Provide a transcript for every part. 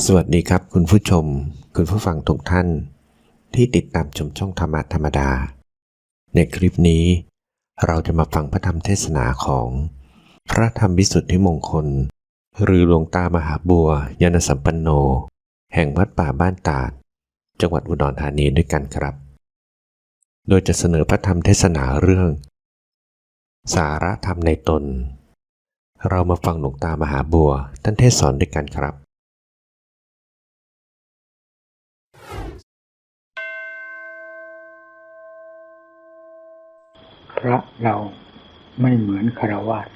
สวัสดีครับคุณผู้ชมคุณผู้ฟังทุกท่านที่ติดตามชมช่องธรรมะธรรมดาในคลิปนี้เราจะมาฟังพระธรรมเทศนาของพระธรรมวิสุทธิมงคลหรือหลวงตามหาบัวยานสัมปันโนแห่งวัดป่าบ้านตาดจังหวัดอุดรธานีด้วยกันครับโดยจะเสนอพระธรรมเทศนาเรื่องสาระธรรมในตนเรามาฟังหลวงตามหาบัวท่านเทศสอนด้วยกันครับพระเราไม่เหมือนฆราวาส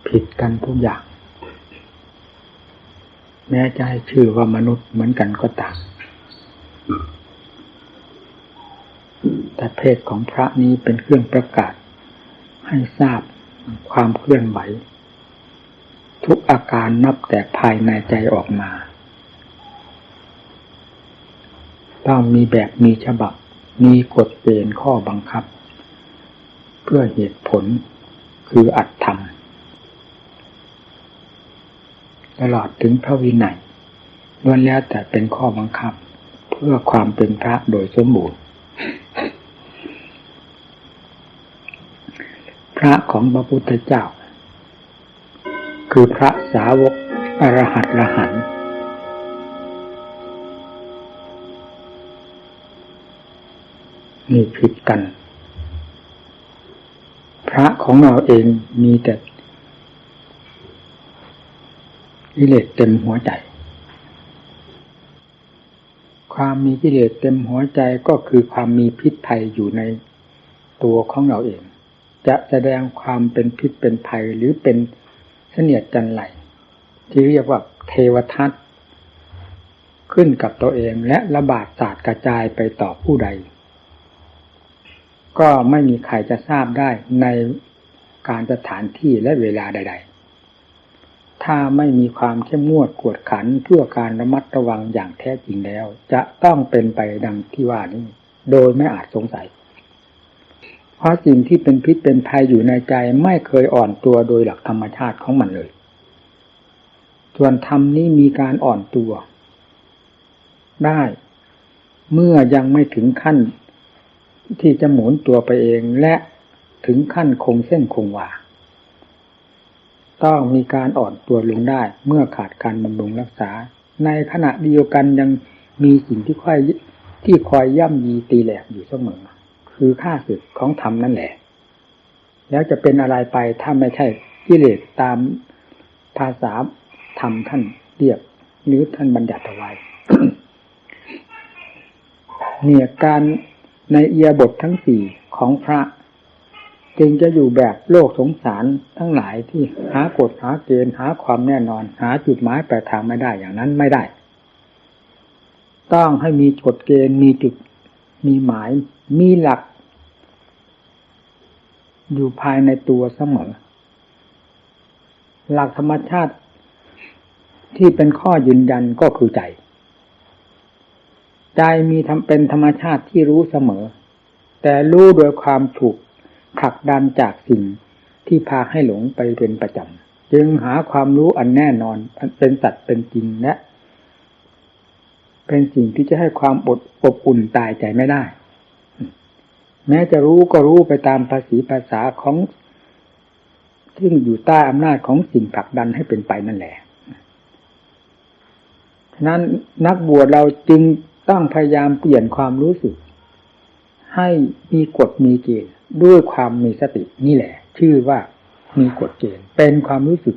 ผิดกันทุกอย่างแม้จะให้ชื่อว่ามนุษย์เหมือนกันก็ตามแต่เพศของพระนี้เป็นเครื่องประกาศให้ทราบความเคลื่อนไหวทุกอาการนับแต่ภายในใจออกมาต้องมีแบบมีฉบับมีกฎเกณฑ์ข้อบังคับเพื่อเหตุผลคืออัตธรรมตลอดถึงพระวินัยล้วนแล้วแต่เป็นข้อบังคับเพื่อความเป็นพระโดยสมบูรณ์พระของพระพุทธเจ้าคือพระสาวกอรหัตอรหันต์นี่ผิดกันพระของเราเองมีแต่กิเลสเต็มหัวใจความมีกิเลสเต็มหัวใจก็คือความมีพิษภัยอยู่ในตัวของเราเองจะแสดงความเป็นพิษเป็นภัยหรือเป็นเสนียดจันไรที่เรียกว่าเทวทัตขึ้นกับตัวเองและระบาดสาดกระจายไปต่อผู้ใดก็ไม่มีใครจะทราบได้ในการสถานที่และเวลาใดๆถ้าไม่มีความเข้มงวดกวดขันเพื่อการระมัดระวังอย่างแท้จริงแล้วจะต้องเป็นไปดังที่ว่านี้โดยไม่อาจสงสัยเพราะสิ่งที่เป็นพิษเป็นภัยอยู่ในใจไม่เคยอ่อนตัวโดยหลักธรรมชาติของมันเลยส่วนธรรมนี้มีการอ่อนตัวได้เมื่อยังไม่ถึงขั้นที่จะหมุนตัวไปเองและถึงขั้นคงเส้นคงวาต้องมีการอ่อนตัวลงได้เมื่อขาดการบำรุงรักษาในขณะเดียวกันยังมีสิ่งที่คอยย่ำยีตีแหลกอยู่เสมอคือข้าศึกของธรรมนั่นแหละแล้วจะเป็นอะไรไปถ้าไม่ใช่กิเลสตามภาษาธรรมท่านเรียกหรือท่านบัญญัติเอาไว้ เนี่ยการในอิริยาบถทั้งสี่ของพระจึงจะอยู่แบบโลกสงสารทั้งหลายที่หากฎหาเกณฑ์หาความแน่นอนหาจุดหมายปลายทางไม่ได้อย่างนั้นไม่ได้ต้องให้มีกฎเกณฑ์มีจุดมีหมายมีหลักอยู่ภายในตัวเสมอหลักธรรมชาติที่เป็นข้อยืนยันก็คือใจมีเป็นธรรมชาติที่รู้เสมอแต่รู้โดยความถูกผลักดันจากสิ่งที่พาให้หลงไปเป็นประจำจึงหาความรู้อันแน่นอนเป็นสัตว์เป็นจริงและเป็นสิ่งที่จะให้ความอบอุ่นตายใจไม่ได้แม้จะรู้ก็รู้ไปตามภาษาของซึ่งอยู่ใต้อำนาจของสิ่งผลักดันให้เป็นไปนั่นแหละฉะนั้นนักบวชเราจึงต้องพยายามเปลี่ยนความรู้สึกให้มีกฎมีเกณฑ์ด้วยความมีสตินี่แหละชื่อว่ามีกฎเกณฑ์เป็นความรู้สึก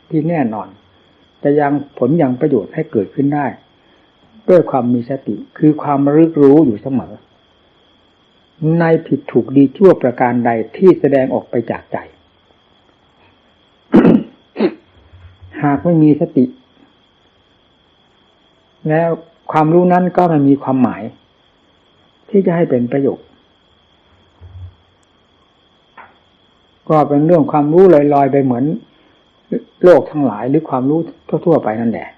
ที่แน่นอนจะยังผลยังประโยชน์ให้เกิดขึ้นได้ด้วยความมีสติคือความระลึกรู้อยู่เสมอในผิดถูกดีชั่วประการใดที่แสดงออกไปจากใจ หากไม่มีสติแล้วความรู้นั้นก็ไม่มีความหมายที่จะให้เป็นประโยชน์ก็เป็นเรื่องความรู้ลอยๆไปเหมือนโลกทั้งหลายหรือความรู้ทั่วๆไปนั่นแหละ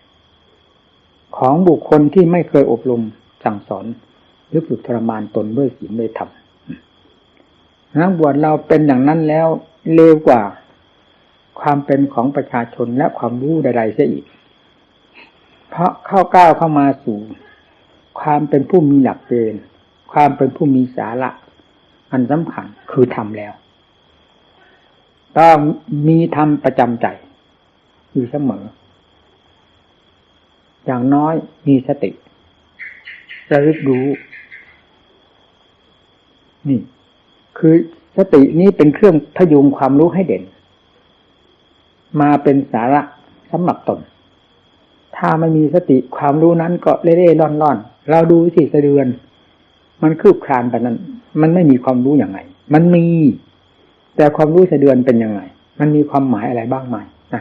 ของบุคคลที่ไม่เคยอบรมสั่งสอนหรือฝึกทรมานตนด้วยศีลด้วยธรรมนักบวชเราเป็นอย่างนั้นแล้วเลวกว่าความเป็นของประชาชนและความรู้ใดๆเสียอีก เพราะก้าวเข้ามาสู่ความเป็นผู้มีหลักเกณฑ์ความเป็นผู้มีสาระอันสำคัญคือธรรมแล้วต้องมีธรรมประจำใจอยู่เสมออย่างน้อยมีสติระลึกรู้นี่คือสตินี้เป็นเครื่องพยุงความรู้ให้เด่นมาเป็นสาระสำหรับตนถ้าไม่มีสติความรู้นั้นก็เล่ๆล่อนๆเราดูสิสะเดือนมันคืบคลานไปนั้นมันไม่มีความรู้อย่างไรมันมีแต่ความรู้สะเดือนเป็นยังไงมันมีความหมายอะไรบ้างไหม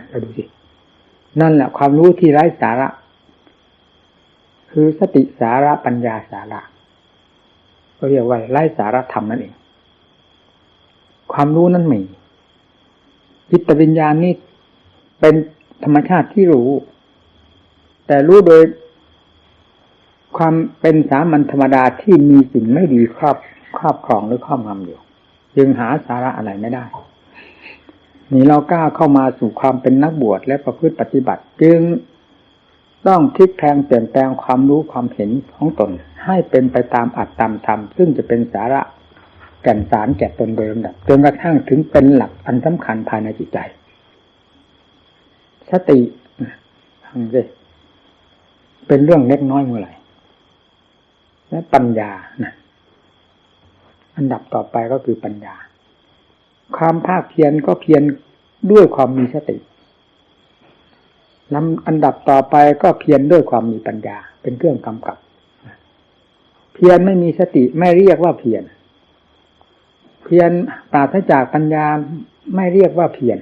เราดูสินั่นแหละความรู้ที่ไร้สาระคือสติสาระปัญญาสาระก็เรียกว่าไร้สาระธรรมนั่นเองความรู้นั้นมีจิตวิญญาณนี่เป็นธรรมชาติที่รู้แต่รู้โดยความเป็นสามัญธรรมดาที่มีสิ่งไม่ดีครอบครองหรือครอบงำอยู่จึงหาสาระอะไรไม่ได้นี่เราก้าวเข้ามาสู่ความเป็นนักบวชและประพฤติปฏิบัติจึงต้องพลิกแพลงเปลี่ยนแปลงความรู้ความเห็นของตนให้เป็นไปตามอัตตามธรรมซึ่งจะเป็นสาระแก่นสารแก่ตนโดยลำดับจนกระทั่งถึงเป็นหลักอันสำคัญภายในจิตใจสติฟังสิเป็นเรื่องเล็กน้อยเมื่อไหร่และปัญญานะอันดับต่อไปก็คือปัญญาความภาคเพียรก็เพียรด้วยความมีสติอันดับต่อไปก็เพียรด้วยความมีปัญญาเป็นเครื่องกำกับเพียรไม่มีสติไม่เรียกว่าเพียรเพียรปราศจากปัญญาไม่เรียกว่าเพียร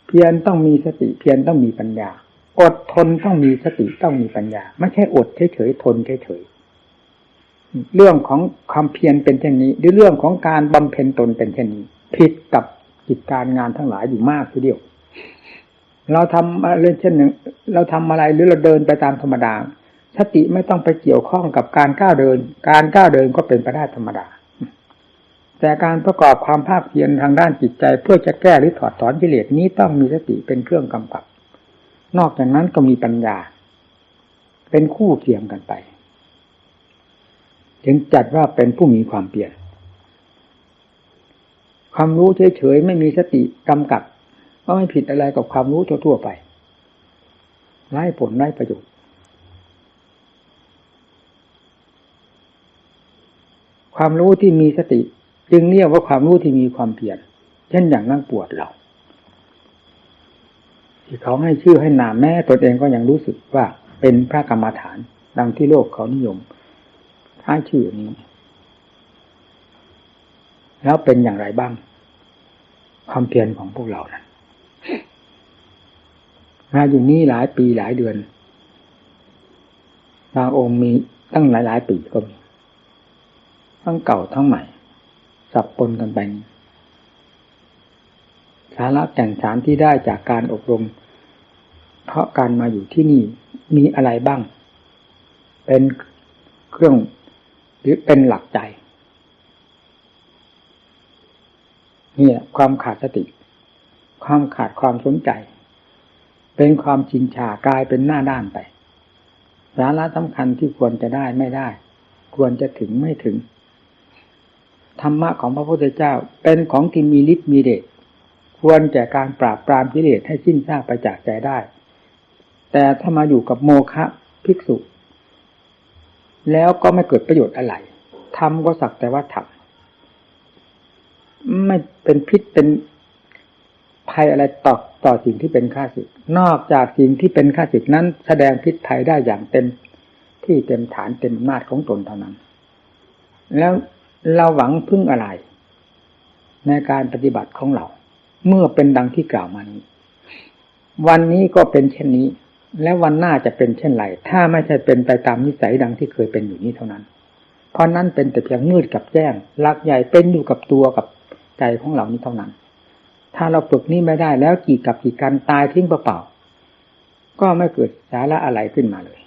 เพียรต้องมีสติเพียรต้องมีปัญญาอดทนต้องมีสติต้องมีปัญญาไม่ใช่อดเฉยๆทนเฉยๆเรื่องของความเพียรเป็นเช่นนี้หรือเรื่องของการบำเพ็ญตนเป็นเช่นนี้ผิดกับกิจการงานทั้งหลายอยู่มากทีเดียวเราทำอะไรเช่นหนึ่งเราทำอะไรหรือเราเดินไปตามธรรมดาสติไม่ต้องไปเกี่ยวข้องกับการก้าวเดินการก้าวเดินก็เป็นไปได้ธรรมดาแต่การประกอบความภาคเพียรทางด้านจิตใจเพื่อจะแก้หรือถอดถอนกิเลสนี้ต้องมีสติเป็นเครื่องกำกับนอกจากนั้นก็มีปัญญาเป็นคู่เคียงกันไปจึงจัดว่าเป็นผู้มีความเพียรความรู้เฉยๆไม่มีสติกำกับก็ไม่ผิดอะไรกับความรู้ทั่วๆไปไร้ผลไร้ประโยชน์ความรู้ที่มีสติจึงเรียกว่าความรู้ที่มีความเพียรเช่นอย่างนักบวชเราที่เขาให้ชื่อให้นามแม้ตนเองก็ยังรู้สึกว่าเป็นพระกรรมฐานดังที่โลกเขานิยมให้ชื่อนี้แล้วเป็นอย่างไรบ้างความเพียรของพวกเรานั้นมาอยู่นี่หลายปีหลายเดือนบางองค์มีตั้งหลายปีก็มีทั้งเก่าทั้งใหม่สับปนกันไปสาระแก่นสารที่ได้จากการอบรมเพราะการมาอยู่ที่นี่มีอะไรบ้างเป็นเครื่องหรือเป็นหลักใจนี่ความขาดสติความขาดความสนใจเป็นความชินชากลายเป็นหน้าด้านไปสาระสำคัญที่ควรจะได้ไม่ได้ควรจะถึงไม่ถึงธรรมะของพระพุทธเจ้าเป็นของที่มีฤทธิ์มีเดชควรแก่การปราบปรามกิเลสให้สิ้นซากไปจากใจได้แต่ถ้ามาอยู่กับโมฆะภิกษุแล้วก็ไม่เกิดประโยชน์อะไรทำก็สักแต่ว่าทำไม่เป็นพิษเป็นภัยอะไรต่อสิ่งที่เป็นข้าศึกนอกจากสิ่งที่เป็นข้าศึกนั้นแสดงพิษภัยได้อย่างเต็มที่เต็มฐานเต็มอำนาจของตนเท่านั้นแล้วเราหวังพึ่งอะไรในการปฏิบัติของเราเมื่อเป็นดังที่กล่าวมานี้วันนี้ก็เป็นเช่นนี้และวันหน้าจะเป็นเช่นไรถ้าไม่ใช่เป็นไปตามนิสัยดังที่เคยเป็นอยู่นี้เท่านั้นเพราะนั้นเป็นแต่เพียงมืดกับแจ้งหลักใหญ่เป็นอยู่กับตัวกับใจของเรานี้เท่านั้นถ้าเราฝึกนี้ไม่ได้แล้วกี่กับกี่การตายทิ้งเปล่าๆก็ไม่เกิดสาระอะไรขึ้นมาเลย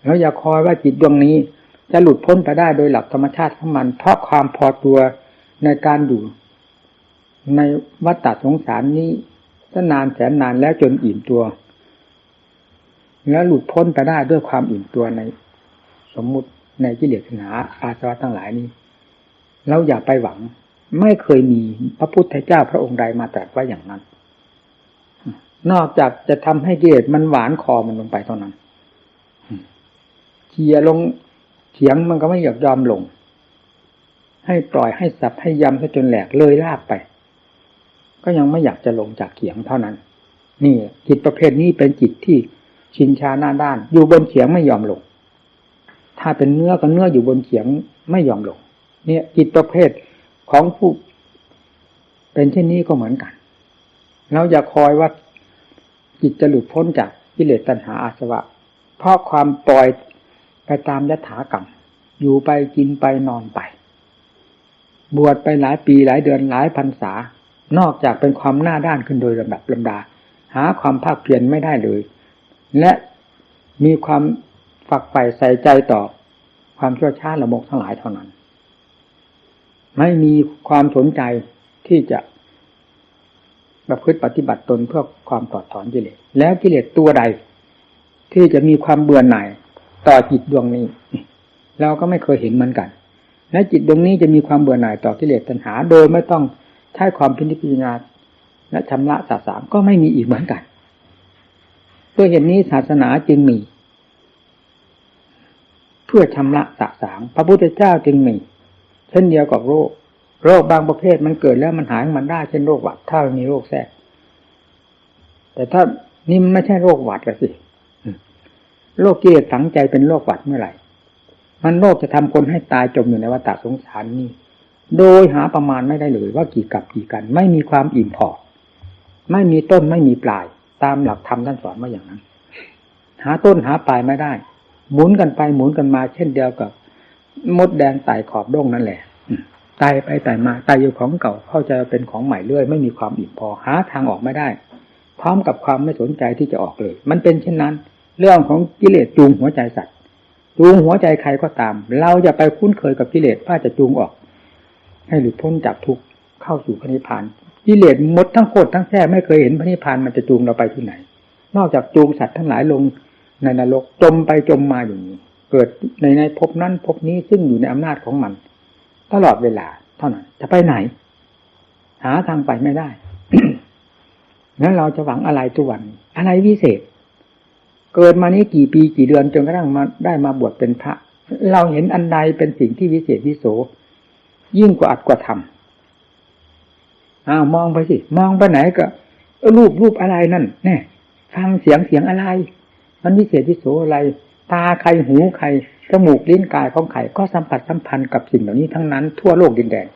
แล้วอย่าคอยว่าจิตดวงนี้จะหลุดพ้นไปได้โดยหลักธรรมชาติของมันเพราะความพอตัวในการอยู่ในวัฏฏะสงสารนี้ จะนานแสนนานแล้วจนอิ่มตัวแล้วหลุดพ้นไปได้ด้วยความอิ่มตัวในสมมุติในกิเลสตัณหาอาสวะทั้งหลายนี้เราอย่าไปหวังไม่เคยมีพระพุทธเจ้าพระองค์ใดมาตรัสไว้อย่างนั้นนอกจากจะทำให้กิเลสมันหวานคอมันลงไปเท่านั้นเขี่ยลงเถียงมันก็ไม่อยากยอมลงให้ปล่อยให้สับให้ยำซะจนแหลกเลยลาบไปก็ยังไม่อยากจะลงจากเขียงเท่านั้นนี่จิตประเภทนี้เป็นจิตที่ชินชาหน้าด้านอยู่บนเขียงไม่ยอมลงถ้าเป็นเนื้อก็เนื้ออยู่บนเขียงไม่ยอมลงเนี่ยจิตประเภทของผู้เป็นเช่นนี้ก็เหมือนกันเราอย่าคอยว่าจิตจะหลุดพ้นจากกิเลสตัณหาอาสวะเพราะความปล่อยไปตามยถากรรมอยู่ไปกินไปนอนไปบวชไปหลายปีหลายเดือนหลายพรรษานอกจากเป็นความหน้าด้านขึ้นโดยลำดับลำดาหาความภาคเพียรไม่ได้เลยและมีความฝักใฝ่ใส่ใจต่อความชั่วช้าละโมบทั้งหลายเท่านั้นไม่มีความสนใจที่จะประพฤติปฏิบัติตนเพื่อความถอดถอนกิเลสแล้วกิเลสตัวใดที่จะมีความเบื่อหน่ายต่อจิตดวงนี้เราก็ไม่เคยเห็นเหมือนกันและจิตดวงนี้จะมีความเบื่อหน่ายต่อกิเลสตัณหาโดยไม่ต้องใช้ความพิจารณาและชำระสะสางก็ไม่มีอีกเหมือนกันด้วยเหตุนี้ศาสนาจึงมีเพื่อชำระสะสางพระพุทธเจ้าจึงมีเช่นเดียวกับโรคบางประเภทมันเกิดแล้วมันหายมันได้เช่นโรคหวัดถ้ามีโรคแทรกแต่ถ้านี่มันไม่ใช่โรคหวัดละสิโรคกิเลสฝังใจเป็นโรคหวัดเมื่อไหร่มันโรคจะทำคนให้ตายจมอยู่ในวัฏสงสารนี่โดยหาประมาณไม่ได้เลยว่ากี่กับกี่กันไม่มีความอิ่มพอไม่มีต้นไม่มีปลายตามหลักธรรมท่านสอนมาอย่างนั้นหาต้นหาปลายไม่ได้หมุนกันไปหมุนกันมาเช่นเดียวกับมดแดงไต่ขอบด้งนั่นแหละไต่ไปไต่มาไต่อยู่ของเก่าเข้าใจเป็นของใหม่เรื่อยไม่มีความอิ่มพอหาทางออกไม่ได้พร้อมกับความไม่สนใจที่จะออกเลยมันเป็นเช่นนั้นเรื่องของกิเลสจูงหัวใจสัตว์จูงหัวใจใครก็ตามเราจะไปคุ้นเคยกับกิเลสว่าจะจูงออกให้หลุดพ้นจากทุกข์เข้าสู่พระนิพพานกิเลสหมดทั้งโคตรทั้งแท้ไม่เคยเห็นพระนิพพานมันจะจูงเราไปที่ไหนนอกจากจูงสัตว์ทั้งหลายลงในนรกจมไปจมมาอย่างนี้เกิดในภพนั้นภพนี้ซึ่งอยู่ในอำนาจของมันตลอดเวลาเท่านั้นจะไปไหนหาทางไปไม่ได้ แล้วเราจะหวังอะไรทุกวันอะไรวิเศษเกิดมานี้กี่ปีกี่เดือนจนกระทั่งมาได้มาบวชเป็นพระเราเห็นอันใดเป็นสิ่งที่วิเศษวิโสยิ่งกว่าอัดกว่าทำมองไปสิมองไปไหนก็รูปอะไรนั่นแน่ฟังเสียงอะไรมันวิเศษวิโสอะไรตาใครหูใครจมูกลิ้นกายของใครก็สัมผัสสัมพันธ์กับสิ่งเหล่านี้ทั้งนั้นทั่วโลกดินแดน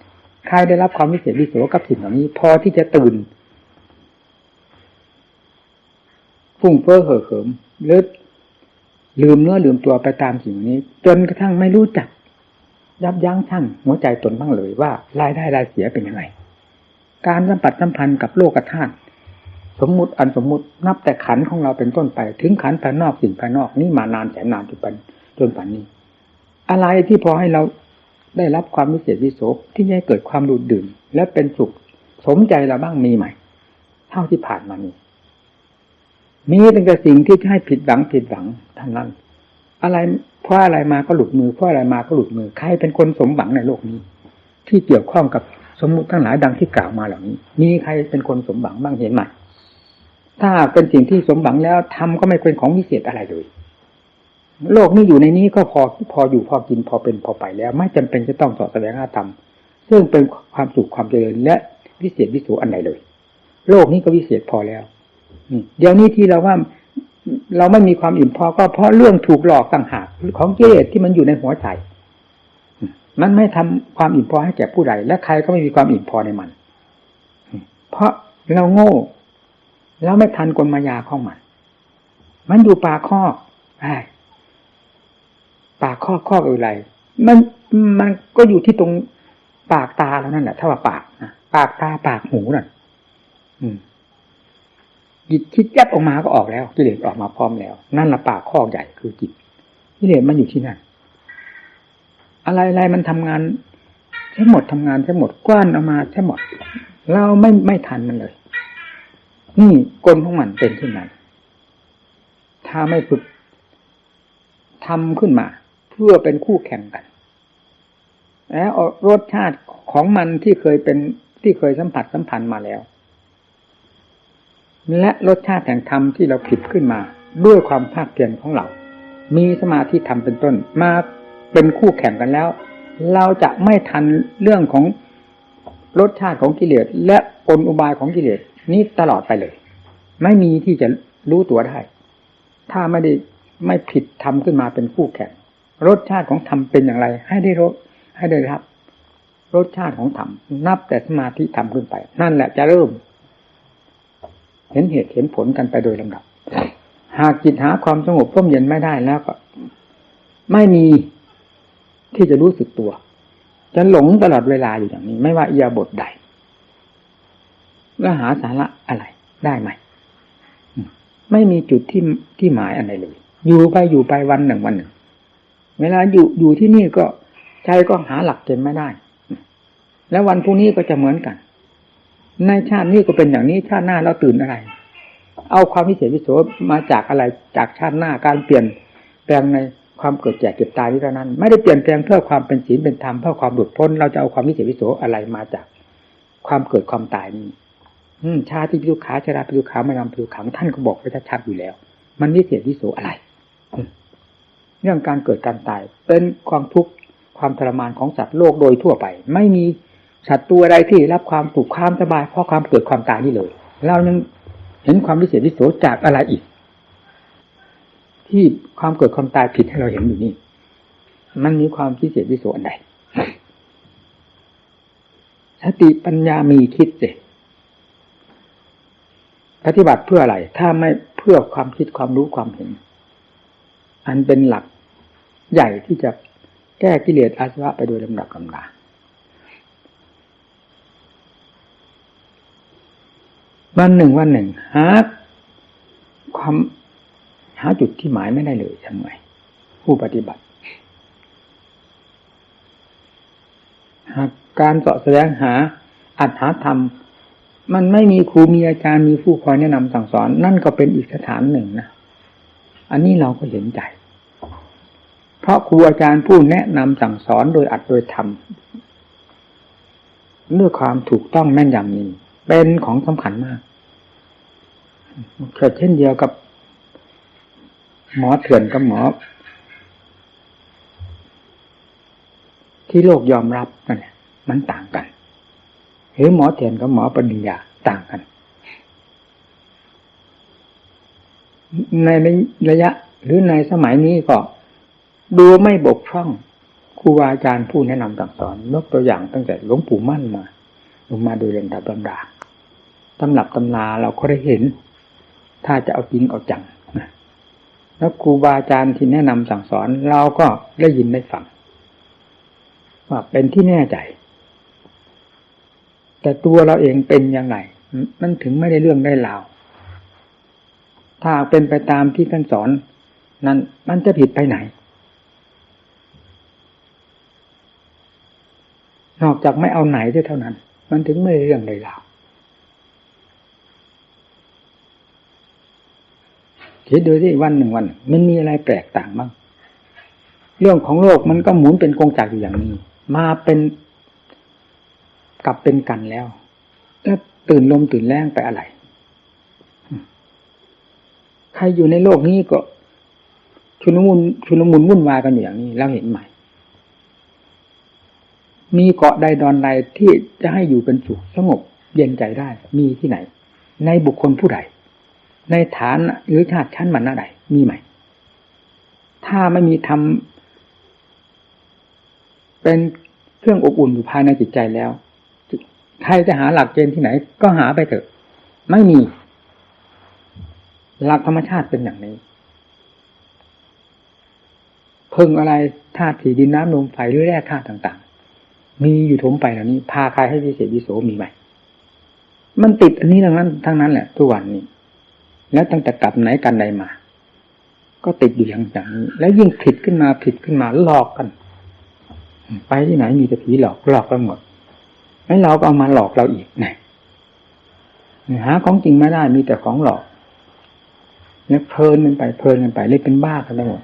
ใครได้รับความวิเศษวิโสกับสิ่งเหล่านี้พอที่จะตื่นฟุ้งเฟ้อเห่อเหิมหรือลืมเนื้อลืมตัวไปตามสิ่งนี้จนกระทั่งไม่รู้จักยับยั้งชั่งหัวใจตนบ้างเลยว่ารายได้รายเสียเป็นยังไงการสัมผัสสัมพันธ์กับโลกธาตุสมมุติอันสมมุตินับแต่ขันของเราเป็นต้นไปถึงขันภายนอกสิ่งภายนอกนี่มานานแสนนานจนป่านนี้อะไรที่พอให้เราได้รับความวิเศษวิโสที่ให้เกิดความดูดดื่มและเป็นสุขสมใจเราบ้างมีไหมเท่าที่ผ่านมานี้มีตั้งแต่สิ่งที่ให้ผิดหวังทั้งนั้นอะไรเพราะอะไรมาก็หลุดมือเพราะอะไรมาก็หลุดมือใครเป็นคนสมหวังในโลกนี้ที่เกี่ยวข้องกับสมมุติทั้งหลายดังที่กล่าวมาเหล่านี้มีใครเป็นคนสมหวังบ้างเห็นไหมถ้าเป็นสิ่งที่สมหวังแล้วทำก็ไม่เป็นของวิเศษอะไรเลยโลกนี้อยู่ในนี้ก็พออยู่พอกินพอเป็นพอไปแล้วไม่จำเป็นจะต้องสอดแสวงหาธรรมซึ่งเป็นความสุขความเจริญและวิเศษวิโสอันใดเลยโลกนี้ก็วิเศษพอแล้วเดี๋ยวนี้ที่เราว่าเราไม่มีความอิ่มพอก็เพราะเรื่องถูกหลอกต่างหากของกิเลสที่มันอยู่ในหัวใจมันไม่ทำความอิ่มพอให้แก่ผู้ใดและใครก็ไม่มีความอิ่มพอในมันเพราะเราโง่แล้วไม่ทันกลมายาของมันอยู่ปากคอกปากคอกอะไรมันก็อยู่ที่ตรงปากตาแล้วนั่นแหละถ้าว่าปากนะปากตาปากหูนั่นจิตคิดยับออกมาก็ออกแล้วกิเลสออกมาพร้อมแล้วนั่นละปากคอกใหญ่คือจิตกิเลสมันอยู่ที่นั่นอะไรมันทำงานใช้หมดทำงานใช้หมดกว้านออกมาใช้หมดเราไม่ทันมันเลย นี่กลของมันเป็นเช่นนั้นถ้าไม่ฝึกทำขึ้นมาเพื่อเป็นคู่แข่งกันแล้วรสชาติของมันที่เคยสัมผัสมาแล้วและรสชาติแห่งธรรมที่เราผิดขึ้นมาด้วยความภาคเพียรของเรามีสมาธิธรรมเป็นต้นมาเป็นคู่แข่งกันแล้วเราจะไม่ทันเรื่องของรสชาติของกิเลสและกลอุบายของกิเลสนี้ตลอดไปเลยไม่มีที่จะรู้ตัวได้ถ้าไม่ผิดธรรมขึ้นมาเป็นคู่แข่งรสชาติของธรรมเป็นอย่างไรให้ได้รับรสชาติของธรรมนับแต่สมาธิธรรมขึ้นไปนั่นแหละจะเริ่มเห็นเหตุเห็นผลกันไปโดยลำดับหากจิตหาความสงบร่มเย็นไม่ได้แล้วก็ไม่มีที่จะรู้สึกตัวจะหลงตลอดเวลาอยู่อย่างนี้ไม่ว่าอิริยาบถใดแล้วหาสาระอะไรได้ไหมไม่มีจุดที่หมายอะไรเลยอยู่ไปวันหนึ่งเวลาอยู่ที่นี่ก็ใจก็หาหลักเกณฑ์ไม่ได้แล้ววันพรุ่งนี้ก็จะเหมือนกันในชาตินี้ก็เป็นอย่างนี้ชาติหน้าเราตื่นอะไรเอาความวิเศษวิโสมาจากอะไรจากชาติหน้าการเปลี่ยนแปลงในความเกิดแก่เก็บตายนี้เท่านั้นไม่ได้เปลี่ยนแปลงเพื่อความเป็นศีลเป็นธรรมเพื่อความหลุดพ้นเราจะเอาความวิเศษวิโสอะไรมาจากความเกิดความตายนี้ชาติปิทุกขาชราปิทุกขามรณะปิทุกขังท่านก็บอกไว้ชัดๆอยู่แล้วมันวิเศษวิโสอะไรเรื่องการเกิดการตายเป็นความทุกข์ความทรมานของสัตว์โลกโดยทั่วไปไม่มีสัตว์ตัวใดที่รับความสุขความสบายเพราะความเกิดความตายนี่เลยเรายังเห็นความวิเศษวิโสจากอะไรอีกที่ความเกิดความตายผิดให้เราเห็นอยู่นี่มันมีความวิเศษวิโสอันใดสติปัญญามีคิดสิปฏิบัติเพื่ออะไรถ้าไม่เพื่อความคิดความรู้ความเห็นอันเป็นหลักใหญ่ที่จะแก้กิเลสอาสวะไปโดยลำดับลำดาวันหนึ่งหาจุดที่หมายไม่ได้เลยทำไงผู้ปฏิบัติหากการเสาะแสวงหาอัตถธรรมมันไม่มีครูมีอาจารย์มีผู้คอยแนะนำสั่งสอนนั่นก็เป็นอีกสถานหนึ่งนะอันนี้เราก็เห็นใจเพราะครูอาจารย์ผู้แนะนำสั่งสอนโดยอัดโดยธรรมด้วยความถูกต้องแม่นยำนี้เป็นของสำคัญมากเช่นเดียวกับหมอเถื่อนกับหมอที่โลกยอมรับนั่นแหละมันต่างกันหรือหมอเถื่อนกับหมอปริญญาต่างกันในระยะหรือในสมัยนี้ก็ดูไม่บกพร่องครูบาอาจารย์ผู้แนะนำสั่งสอนยกตัวอย่างตั้งแต่หลวงปู่มั่นมาลงมาโดยลำดับลำดาตำรับตำราเราก็ได้เห็นถ้าจะเอาจริงเอาจังนะแล้วครูบาอาจารย์ที่แนะนำสั่งสอนเราก็ได้ยินได้ฟังว่าเป็นที่แน่ใจแต่ตัวเราเองเป็นยังไงมันถึงไม่ได้เรื่องได้ราวถ้าเป็นไปตามที่ท่านสอนนั้นมันจะผิดไปไหนนอกจากไม่เอาไหนเท่านั้นมันถึงไม่ได้เรื่องได้ราวคิดดูสิวันหนึ่งมันมีอะไรแปลกต่างบ้างเรื่องของโลกมันก็หมุนเป็นกงจักรอยู่อย่างนี้มาเป็นกลับเป็นกันแล้วตื่นลมตื่นแรงไปอะไรใครอยู่ในโลกนี้ก็ชุลมุนวุ่นวายกันอยู่อย่างนี้เราเห็นไหมมีเกาะใดดอนใดที่จะให้อยู่เป็นสุขสงบเย็นใจได้มีที่ไหนในบุคคลผู้ใดในฐานหรือชาติชั้นวรรณะใดมีไหมถ้าไม่มีธรรมเป็นเครื่องอบอุ่นอยู่ภายในจิตใจแล้วใครจะหาหลักเกณฑ์ที่ไหนก็หาไปเถอะไม่มีหลักธรรมชาติเป็นอย่างนี้เพิ่งอะไรธาตุสี่ดินน้ำลมไฟหรือแร่ธาตุต่างๆมีอยู่ถมไปเหล่านี้พาใครให้วิเศษวิโสมีไหมมันติดอันนี้ทั้งนั้นแหละทุกวันนี้แล้วตั้งแต่กลับไหนกันใดมาก็ติดอยู่อย่างนี้แล้วยิ่งผิดขึ้นมาหลอกกันไปที่ไหนมีแต่ผีหลอกกันหมดแล้วเราก็เอามาหลอกเราอีกนะ หาของจริงไม่ได้มีแต่ของหลอกแล้วเพลินกันไปเลยเป็นบ้ากันไปหมด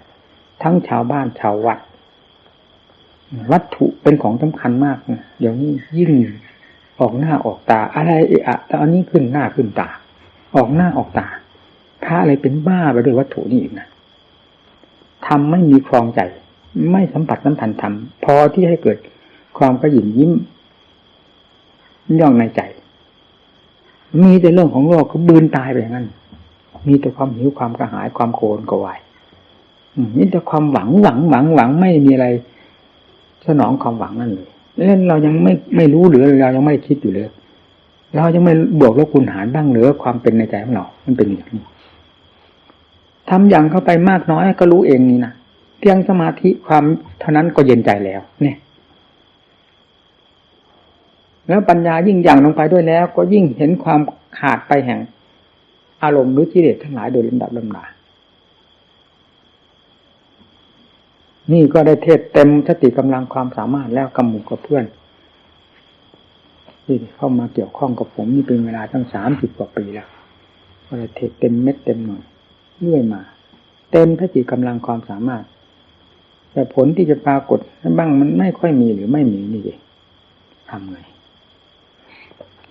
ทั้งชาวบ้านชาววัดวัตถุเป็นของสำคัญมากนะเดี๋ยวนี้ยิ่งออกหน้าออกตาอะไรแต่อันนี้ขึ้นหน้าขึ้นตาออกหน้าออกตาพระอะไรเป็นบ้าไปด้วยวัตถุนี่อีกนะทำไม่มีครองใจไม่สัมผัสสัมพันธ์ธรรมพอที่ให้เกิดความกระหยิ่มยิ้มย่องในใจมีแต่เรื่องของโลกก็บืนตายไปอย่างนั้นมีแต่ความหิวความกระหายความโกรธกวายนี่แต่ความหวังไม่มีอะไรสนองความหวังนั่นเลยเล่นเรายังไม่รู้หรือเรายังไม่คิดอยู่เลยเรายังไม่บวกลบคูณหารบ้างหรือความเป็นในใจของเรามันเป็นอย่างนี้ทำอย่างเข้าไปมากน้อยก็รู้เองนี่นะเพียงสมาธิความเท่านั้นก็เย็นใจแล้วเนี่ยแล้วปัญญายิ่งอย่างลงไปด้วยแล้วก็ยิ่งเห็นความขาดไปแห่งอารมณ์หรือกิเลสทั้งหลายโดยลำดับลำดานี่ก็ได้เทศเต็มสติกำลังความสามารถแล้วกับหมู่กับเพื่อนที่เข้ามาเกี่ยวข้องกับผมนี่เป็นเวลาตั้ง30 กว่าปีแล้วก็ได้เทศเต็มเม็ดเต็มหน่วยเรื่อยมาเต็มสติกำลังความสามารถแต่ผลที่จะปรากฏบ้างมันไม่ค่อยมีหรือไม่มีนี่เองทำไง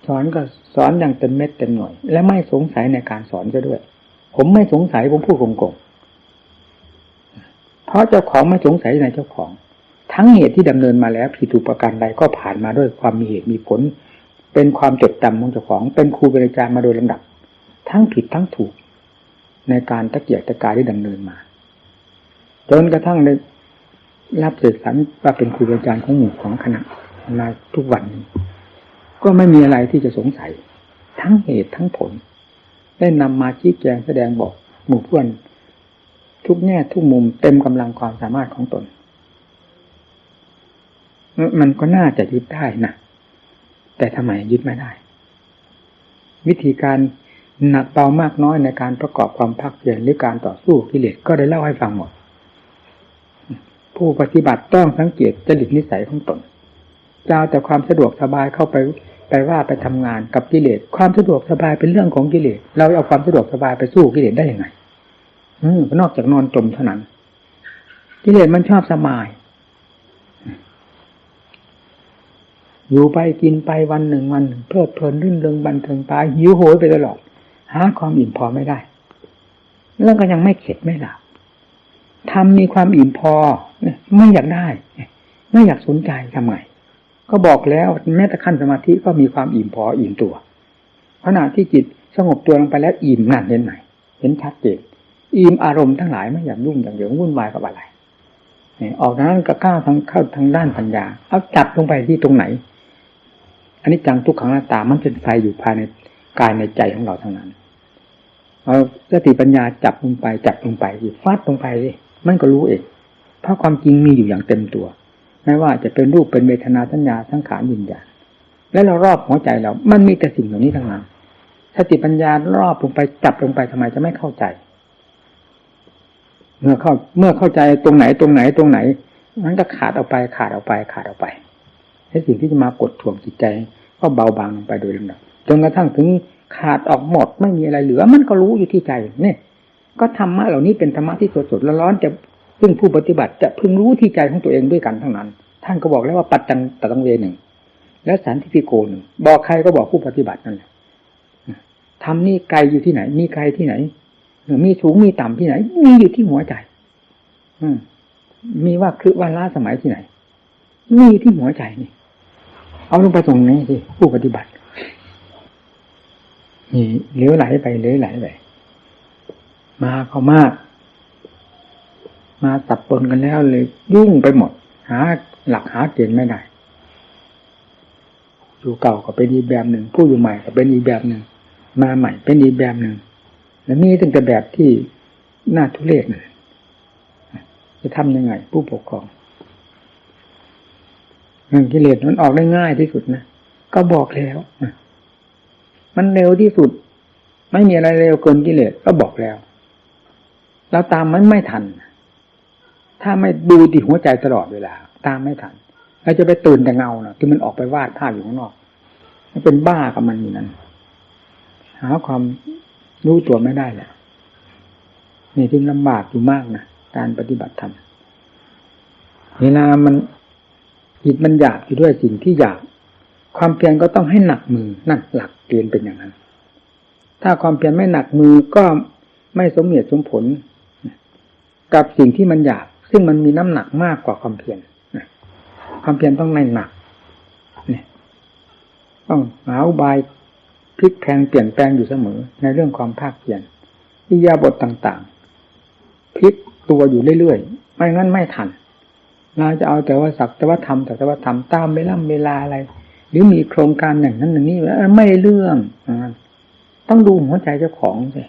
สอนก็สอนอย่างเต็มเม็ดเต็มหน่วยและไม่สงสัยในการสอนซะด้วยผมไม่สงสัยผมพูดโกงๆเพราะเจ้าของไม่สงสัยในเจ้าของทั้งเหตุที่ดำเนินมาแล้วผิดถูกประการใดก็ผ่านมาด้วยความมีเหตุมีผลเป็นความจดจำของเจ้าของเป็นครูเป็นอาจารย์มาโดยลำดับทั้งผิดทั้งถูกในการตะเกียกตะกายที่ดำเนินมาจนกระทั่งได้รับเสกสรรว่าเป็นครูเป็นอาจารย์ของหมู่ของคณะมาทุกวันนี้ก็ไม่มีอะไรที่จะสงสัยทั้งเหตุทั้งผลได้นำมาชี้แจงแสดงบอกหมู่เพื่อนทุกแง่ทุกมุมเต็มกำลังความสามารถของตนมันก็น่าจะยึดได้นะแต่ทำไมยึดไม่ได้วิธีการหนักเบามากน้อยในการประกอบความภาคเพียรหรือการต่อสู้กิเลสก็ได้เล่าให้ฟังหมดผู้ปฏิบัติต้องสังเกตจริตนิสัยของตนจะเอาแต่ความสะดวกสบายเข้าไปว่าไปทำงานกับกิเลสความสะดวกสบายเป็นเรื่องของกิเลสเราเอาความสะดวกสบายไปสู้กิเลสได้ยังไงนอกจากนอนจมเท่านั้นกิเลสมันชอบสบายอยู่ไปกินไปวันหนึ่งเพลิดเพลินรื่นเริงบันเทิงไปหิวโหยไปตลอดหาความอิ่มพอไม่ได้แล้วก็ยังไม่เข็ดไม่หลับทำมีความอิ่มพอไม่อยากได้ไม่อยากสนใจทำไงก็บอกแล้วแม้แต่ขั้นสมาธิก็มีความอิ่มพออิ่มตัวขณะที่จิตสงบตัวลงไปแล้วอิ่มนั่นเห็นไหมเห็นชัดเจนอิ่มอารมณ์ทั้งหลายไม่อยากยุ่งอย่างเหยิงวุ่นวายกับอะไรออกนั้นก็ก้าวเข้าทางด้านปัญญาเอาจับลงไปที่ตรงไหนอันนี้จังทุกขังหน้าตามันเป็นไฟอยู่ภายในกายในใจของเราทั้งนั้นเอาสติปัญญาจับลงไปฟาดลงไปเลยมันก็รู้เองเพราะความจริงมีอยู่อย่างเต็มตัวไม่ว่าจะเป็นรูปเป็นเวทนาสัญญาสังขารวิญญาณและเรารอบหัวใจเรามันมีแต่สิ่งเหล่านี้ทั้งนั้นสติปัญญารอบลงไปจับลงไปทำไมจะไม่เข้าใจเมื่อเข้าใจตรงไหนมันก็ขาดออกไปให้สิ่งที่จะมากดท่วงจิตใจก็เบาบางลงไปโดยลำดับจนกระทั่งถึงขาดออกหมดไม่มีอะไรเหลือมันก็รู้อยู่ที่ใจนี่ก็ธรรมะเหล่านี้เป็นธรรมะที่สดๆร้อนๆจะพึ่งผู้ปฏิบัติจะพึงรู้ที่ใจของตัวเองด้วยกันทั้งนั้นท่านก็บอกแล้วว่าปัจจังตตังเวหนึ่งและสันติปิโกหนึ่งบอกใครก็บอกผู้ปฏิบัตินั่นแหละธรรมนี่ไกลอยู่ที่ไหนมีไกลที่ไหนมีสูงมีต่ำที่ไหนมีอยู่ที่หัวใจมีว่าคือว่าล้าสมัยที่ไหนมีอยู่ที่หัวใจนี่เอาลงไปตรงนี้สิผู้ปฏิบัตินี่เหลวไหลไปมาเขามากมาสับปนกันแล้วเลยยุ่งไปหมดหาหลักหาเกณฑ์ไม่ได้อยู่เก่าก็เป็นอีกแบบหนึ่งผู้อยู่ใหม่ก็เป็นอีกแบบหนึ่งมาใหม่เป็นอีกแบบหนึ่งแล้วมีตั้งแต่แบบที่น่าทุเรศน่ะจะทำยังไงผู้ปกครองเรื่องกิเลสมันออกได้ง่ายที่สุดนะก็บอกแล้วมันเร็วที่สุดไม่มีอะไรเร็วเกินกิเลสก็บอกแล้วเราตามมันไม่ทันถ้าไม่ดูที่หัวใจตลอดเวลาตามไม่ทันเราจะไปตื่นแต่เงานะที่มันออกไปวาดภาพอยู่ข้างนอกมันเป็นบ้ากับมันอย่างนั้น หาความรู้ตัวไม่ได้แหละนี่จึงลำบากอยู่มากนะการปฏิบัติธรรมเวลามันจิตมันอยากอยู่ด้วยสิ่งที่อยากความเพียรก็ต้องให้หนักมือนั่นหลักเกณฑ์เป็นอย่างนั้นถ้าความเพียรไม่หนักมือก็ไม่สมเหตุสมผลกับสิ่งที่มันอยากซึ่งมันมีน้ำหนักมากกว่าความเพียรความเพียรต้องในหนักเนี่ยต้องหาอุบายพลิกแพลงเปลี่ยนแปลงอยู่เสมอในเรื่องความภาคเพียรอิริยาบถต่างๆพลิกตัวอยู่เรื่อยๆไม่งั้นไม่ทันเราจะเอาแต่ว่าสักแต่ว่าทำแต่ว่าทำตามเวลาอะไรหรือมีโครงการอย่างนั้นอย่างนี้ไม่เรื่องต้องดูหัวใจเจ้าของสิ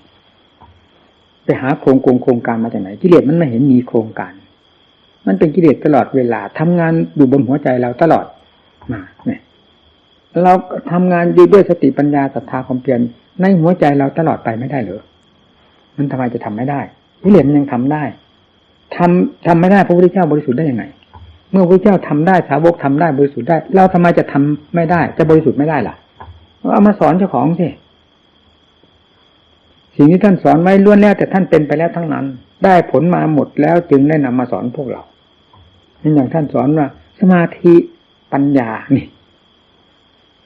ไปหาโครงการมาจากไหนกิเลสมันไม่เห็นมีโครงการมันเป็นกิเลสตลอดเวลาทำงานอยู่บนหัวใจเราตลอดมาเนี่ยเราทำงานอยู่ด้วยสติปัญญาศรัทธาความเพียรในหัวใจเราตลอดไปไม่ได้เหรอมันทำไมจะทำไม่ได้กิเลสมันยังทำได้ทำไม่ได้พระพุทธเจ้าบริสุทธิ์ได้ยังไงเมื่อพระพุทธเจ้าทำได้สาวกทำได้บริสุทธิ์ได้เราทำไมจะทำไม่ได้จะบริสุทธิ์ไม่ได้ล่ะเอามาสอนเจ้าของสิสิ่งที่ท่านสอนไว้ล้วนแล้วแต่ท่านเป็นไปแล้วทั้งนั้นได้ผลมาหมดแล้วจึงได้นำมาสอนพวกเราอย่างท่านสอนว่าสมาธิปัญญานี่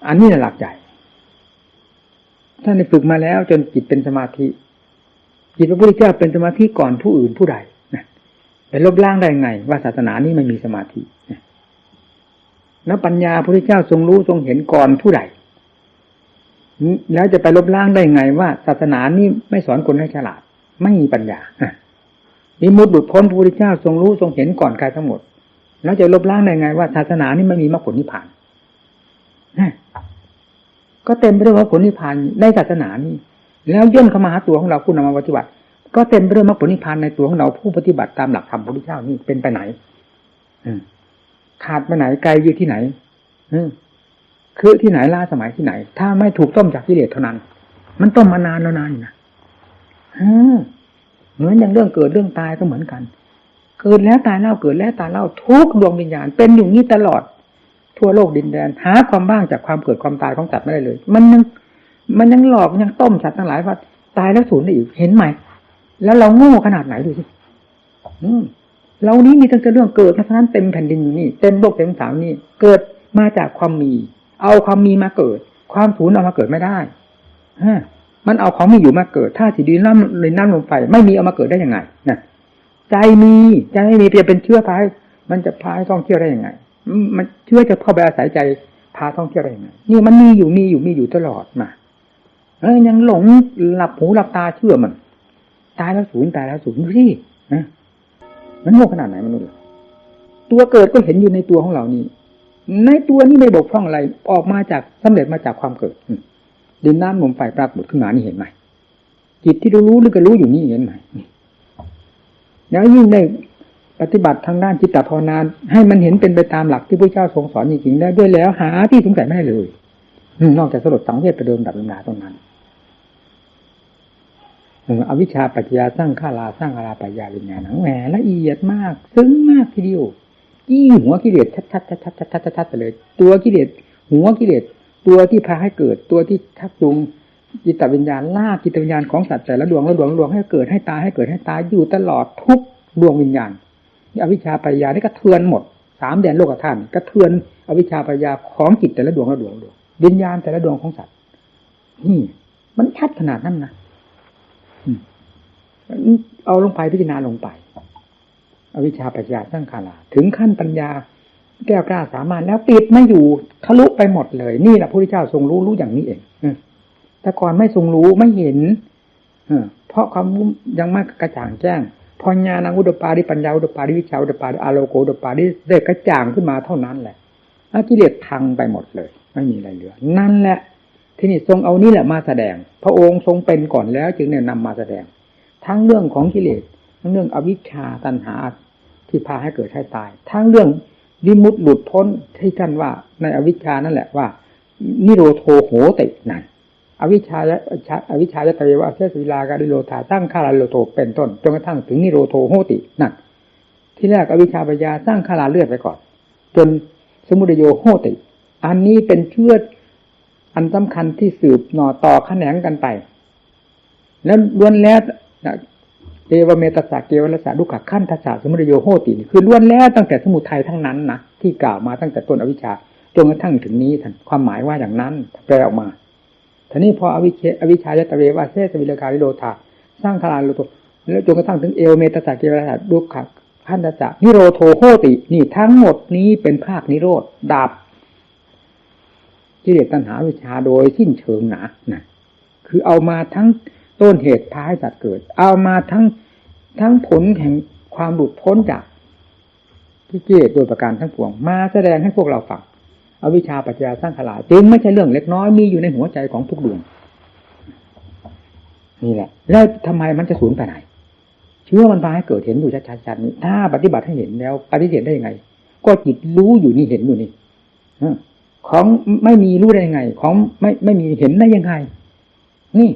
อันนี้แหละหลักใหญ่ท่านได้ฝึกมาแล้วจนจิตเป็นสมาธิจิตพระพุทธเจ้าเป็นสมาธิก่อนผู้อื่นผู้ใดไปลบล้างได้ไงว่าศาสนานี้ไม่มีสมาธิแล้วปัญญาพระพุทธเจ้าทรงรู้ทรงเห็นก่อนผู้ใดแล้วจะไปลบล้างได้ไงว่าศาสนานี้ไม่สอนคนให้ฉลาดไม่มีปัญญาวิมุตติหลุดพ้นพระพุทธเจ้าทรงรู้ทรงเห็นก่อนใครทั้งหมดแล้วจะลบล้างได้ไงว่าศาสนานี้ไม่มีมรรคผลนิพพานก็เต็มไปด้วยมรรคผลนิพพานในศาสนานี้แล้วย่นเข้ามาหาตัวของเราผู้นำมาปฏิบัติก็เต็มไปด้วยมรรคผลนิพพานในตัวของเราผู้ปฏิบัติตามหลักธรรมพระพุทธเจ้านี่เป็นไปไหนขาดไปไหนไกลอยู่ที่ไหนคือที่ไหนล่าสมัยที่ไหนถ้าไม่ถูกต้มจากกิเลสเท่านั้นมันต้มมานานแล้วนานนะเหมือนอย่างเรื่องเกิดเรื่องตายก็เหมือนกันเกิดแล้วตายเล่าเกิดแล้วตายเล่าทุกดวงวิญญาณเป็นอยู่นี้ตลอดทั่วโลกดินแดนหาความบ้างจากความเกิดความตายของสัตว์ไม่ได้เลยมันยังหลอกยังต้มสัตว์ทั้งหลายว่าตายแล้วสูญได้อีกเห็นไหมแล้วเราโง่ขนาดไหนดูสิเรานี้มีตั้งแต่เรื่องเกิดเพราะฉะนั้นเต็มแผ่นดินอยู่นี่เต็มโลกเต็มสาวนี่เกิดมาจากความมีเอาความมีมาเกิดความสูญเอามาเกิดไม่ได้มันเอาของมีอยู่มาเกิดถ้าสีดินน้ำเลยน้ำลมไฟไม่มีเอามาเกิดได้ยังไงนะใจมีใจไม่มีจะเป็นเชื้อพามันจะพาให้ท่องเที่ยวได้ยังไงมันเชื้อจะเข้าไปอาศัยใจพาท่องเที่ยวได้ยังไงนี่มันมีอยู่ตลอดมายังหลงหลับหูหลับตาเชื่อมันตายแล้วสูญดูสิมันโง่ขนาดไหนมนุษย์ตัวเกิดก็เห็นอยู่ในตัวของเรานี่ในตัวนี้ไม่บกพร่องอะไรออกมาจากสำเร็จมาจากความเกิดดินน้ำลมไฟปรากฏขึ้นมานี่เห็นไหมจิตที่รู้หรือก็รู้อยู่นี่เห็นไหมแล้วยิ่งได้ปฏิบัติทางด้านจิตตภาวนาให้มันเห็นเป็นไปตามหลักที่พระเจ้าทรงสอนจริงๆได้ด้วยแล้วหาที่สงสัยไม่ได้เลยนอกจากสลดสังเวชประเดิมดับลำดาตรงนั้นอวิชชาปัจจยาสร้างข้าราสร้างอาราปัจจยาวิญญาณแหมละเอียดมากซึ้งมากทีเดียวจี้หัวกิเลสชัดๆไปเลยตัวกิเลสหัวกิเลสตัวที่พาให้เกิดตัวที่ชักจูงจิตวิญญาณลากจิตวิญญาณของสัตว์แต่ละดวงให้เกิดให้ตายอยู่ตลอดทุกดวงวิญญาณอวิชชาปัจจยานี่กระเทือนหมด3แดนโลกธาตุกระเทือนอวิชชาปัจจยาของจิตแต่ละดวงวิญญาณแต่ละดวงของสัตว์นี่มันชัดขนาดนั้นนะเอาลงไปพิจารณาลงไปอวิชชาปัจจยาสร้างขาราถึงขั้นปัญญาแก้วกล้าสามารถแล้วปิดไม่อยู่ทะลุไปหมดเลยนี่แหละพระพุทธเจ้าทรงรู้อย่างนี้เองแต่ก่อนไม่ทรงรู้ไม่เห็นเพราะความยังไม่กระจ่างแจ้งพอญาณอุดปาดิปัญญาอุดปาดิวิชาอุดปาดิอาโลโกอุดปาดิได้กระจ่างขึ้นมาเท่านั้นแหละกิเลสพังไปหมดเลยไม่มีอะไรเหลือนั่นแหละที่นี่ทรงเอานี่แหละมาแสดงพระองค์ทรงเป็นก่อนแล้วจึงเนี่ยนำมาแสดงทั้งเรื่องของกิเลสทั้งเรื่องอวิชชาตัณหาที่พาให้เกิดให้ตายทั้งเรื่องวิมุตติหลุดพ้นที่ท่านว่าในอวิชชานั่นแหละว่านิโรโธโหตินั่นอวิชชายตเยวะเสสวิลากาดิโลธาตั้งขาราโลโธเป็นต้นจนกระทั่งถึงนิโรโธโหตินั่นที่แรกอวิชชาปัญญาสร้างขาราเลือดไปก่อนจนสมุทัยโหติอันนี้เป็นเชื้อ อันสำคัญที่สืบหน่อต่อแขนงกันไปแล้วล้วนแล้วเอวเมตสาเกวรสาดุขขันทัสสะสมุทัยโยโหติคือล้วนแล้วตั้งแต่สมุทัยทั้งนั้นนะที่กล่าวมาตั้งแต่ต้นอวิชชาจนกระทั่งถึงนี้ท่านความหมายว่าอย่างนั้นแปลออกมาทีนี้พออวิชชายตะเววาเสสวิลกาลิโลธาสร้างคลาโลโตแล้วจนกระทั่งถึงเอวเมตสาเกวรสาดุขขันทัสสะนิโรโธโหตินี่ทั้งหมดนี้เป็นภาคนิโรธดับกิเลสตัณหาวิชชาโดยสิ้นเชิงนะคือเอามาทั้งต้นเหตุพาให้สัตว์เกิดเอามาทั้งผลแห่งความหลุดพ้นจากกิเลสโดยประการทั้งปวงมาแสดงให้พวกเราฟังอวิชชาปัจจยสร้างขลาจึงไม่ใช่เรื่องเล็กน้อยมีอยู่ในหัวใจของทุกดวงนี่แหละแล้วทำไมมันจะสูญไปไหนเชื่อมันพาให้เกิดเห็นอยู่ชัดๆนี้ถ้าปฏิบัติให้เห็นแล้วปฏิเสธได้ยังไงก็จิตรู้อยู่นี่เห็นอยู่นี่ของไม่มีรู้ได้ยังไงของไม่มีเห็นได้ยังไงนี่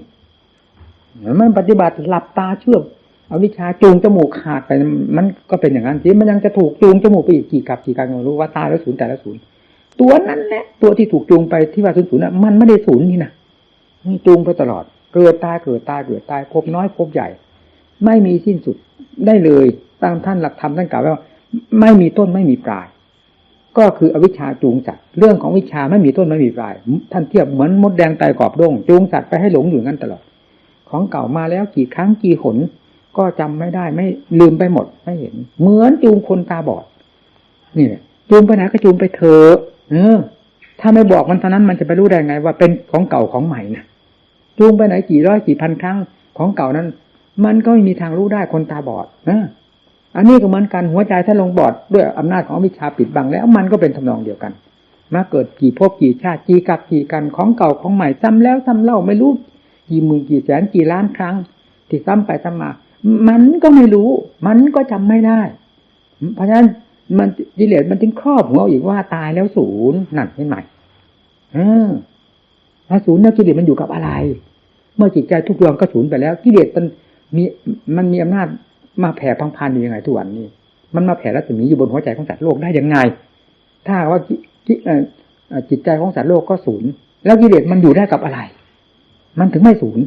มันปฏิบัติหลับตาเชื่อเอาวิชาจูงจมูกขาดไปมันก็เป็นอย่างนั้นสิมันยังจะถูกจูงจมูกไปอีกกี่กับกี่การไม่รู้ว่าตายแล้วศูนย์แต่ละศูนย์ตัวนั้นแหละตัวที่ถูกจูงไปที่ว่าศูนย์น่ะมันไม่ได้ศูนย์นี่นะนี่จูงไปตลอดเกิดตายเกิดตายเกิดตายพบน้อยพบใหญ่ไม่มีสิ้นสุดได้เลยตามท่านหลักธรรมท่านกล่าวว่าไม่มีต้นไม่มีปลายก็คืออวิชชาจูงสัตว์เรื่องของวิชาไม่มีต้นไม่มีปลายท่านเทียบเหมือนมดแดงไตกรอบด้งจูงสัตว์ไปให้หลงอยู่งั้นตลอดของเก่ามาแล้วกี่ครั้งกี่หนก็จำไม่ได้ไม่ลืมไปหมดไม่เห็นเหมือนจูงคนตาบอดนี่แหละจูงไปไหนก็จูงไปเถอะถ้าไม่บอกมันเท่านั้นมันจะไปรู้ได้ไงว่าเป็นของเก่าของใหม่นะจูงไปไหนกี่ร้อยกี่พันครั้งของเก่านั้นมันก็ไม่มีทางรู้ได้คนตาบอดอันนี้ก็เหมือนกันหัวใจถ้าลงบอดด้วยอำนาจของวิชาปิดบังแล้วมันก็เป็นทำนองเดียวกันมาเกิดกี่ภพกี่ชาติกี่กับกี่กันของเก่าของใหม่ซ้ำแล้วซ้ำเล่าไม่รู้กี่หมื่นกี่แสนกี่ล้านครั้งที่ซ้ำไปซ้ำมามันก็ไม่รู้มันก็จำไม่ได้เพราะฉะนั้นมันกิเลสมันจึงครอบหัวอีกว่าตายแล้วศูนย์นั่นเห็นไหมถ้าศูนย์แล้วกิเลสมันอยู่กับอะไรเมื่อจิตใจทุกดวงก็ศูนย์ไปแล้วกิเลสมันมีอำนาจมาแผ่พังพานอยู่ยังไงทุกวันนี้มันมาแผ่รัศมีอยู่บนหัวใจของสัตว์โลกได้ยังไงถ้าว่าจิตใจของสัตว์โลกก็ศูนย์แล้วกิเลสมันอยู่ได้กับอะไรมันถึงไม่ศูนย์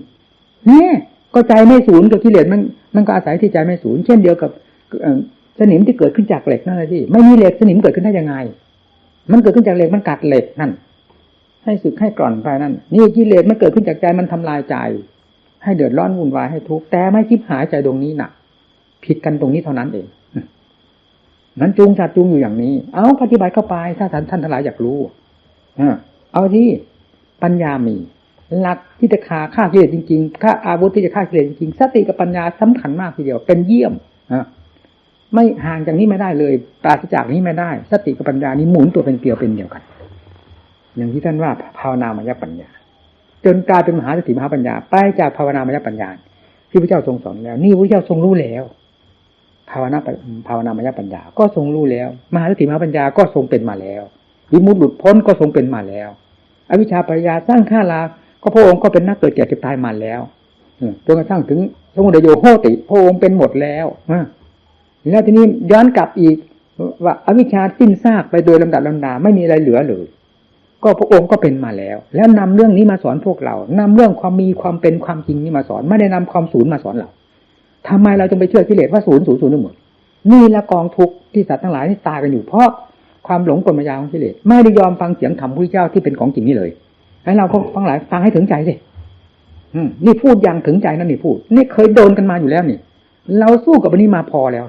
เนี่ยก็ใจไม่ศูนย์กับกิเลสมันก็อาศัยที่ใจไม่ศูนย์เช่นเดียวกับสนิมที่เกิดขึ้นจากเหล็กนั่นแหละที่ไม่มีเหล็กสนิมเกิดขึ้นได้ยังไงมันเกิดขึ้นจากเหล็กมันกัดเหล็กนั่นให้สึกให้กร่อนไปนั่นนี่กิเลสมันเกิดขึ้นจากใจมันทำลายใจให้เดือดร้อนวุ่นวายให้ทุกข์แต่ไม่คิดหายใจตรงนี้น่ะผิดกันตรงนี้เท่านั้นเองนั้นจูงสัตว์จูงอยู่อย่างนี้เอาปฏิบัติเข้าไปถ้าท่านทั้งหลายอยากรู้เอาที่ปัญญามีหลักที่จะฆ่ากิเลสจริงๆฆ่าอาวุธที่จะฆ่ากิเลสจริงๆสติกับปัญญาสำคัญมากทีเดียวเป็นเยี่ยมไม่ห่างจากนี้ไม่ได้เลยปราศจากนี้ไม่ได้สติกับปัญญานี้หมุนตัวเป็นเกลียวเป็นเดียวกันอย่างที่ท่านว่าภาวนามยปัญญาจนกลายเป็นมหาสติมหาปัญญาไปจากภาวนามยปัญญาที่พระเจ้าทรงสอนแล้วนี่พระเจ้าทรงรู้แล้วภาวนามยปัญญาก็ทรงรู้แล้วมหาสติมหาปัญญาก็ทรงเป็นมาแล้ววิมุตติหลุดพ้นก็ทรงเป็นมาแล้วอวิชชาปัญญาสร้างฆาลาก็พระองค์ก็เป็นนักเกิดแก่เจ็บตายมาแล้วจนกระทั่งถึงสมุทัยโยโหติพระองค์เป็นหมดแล้วแล้วทีนี้ย้อนกลับอีกว่าอวิชชาสิ้นซากไปโดยลำดับลำดาไม่มีอะไรเหลือเลยก็พระองค์ก็เป็นมาแล้วแล้วนำเรื่องนี้มาสอนพวกเรานำเรื่องความมีความเป็นความจริงนี้มาสอนไม่ได้นำความศูนย์มาสอนเราทำไมเราจึงไปเชื่อกิเลสว่าศูนย์ทั้งหมดนี่ละกองทุกข์ที่สัตว์ทั้งหลายที่ตายกันอยู่เพราะความหลงกลมายาของกิเลสไม่ได้ยอมฟังเสียงธรรมพระพุทธเจ้าที่เป็นของจริงนี่เลยให้เราทั้งหลายฟังให้ถึงใจสินี่พูดอย่างถึงใจนั่นนี่พูดนี่เคยโดนกันมาอยู่แล้วนี่เราสู้กับอันนี้มาพอแล้ว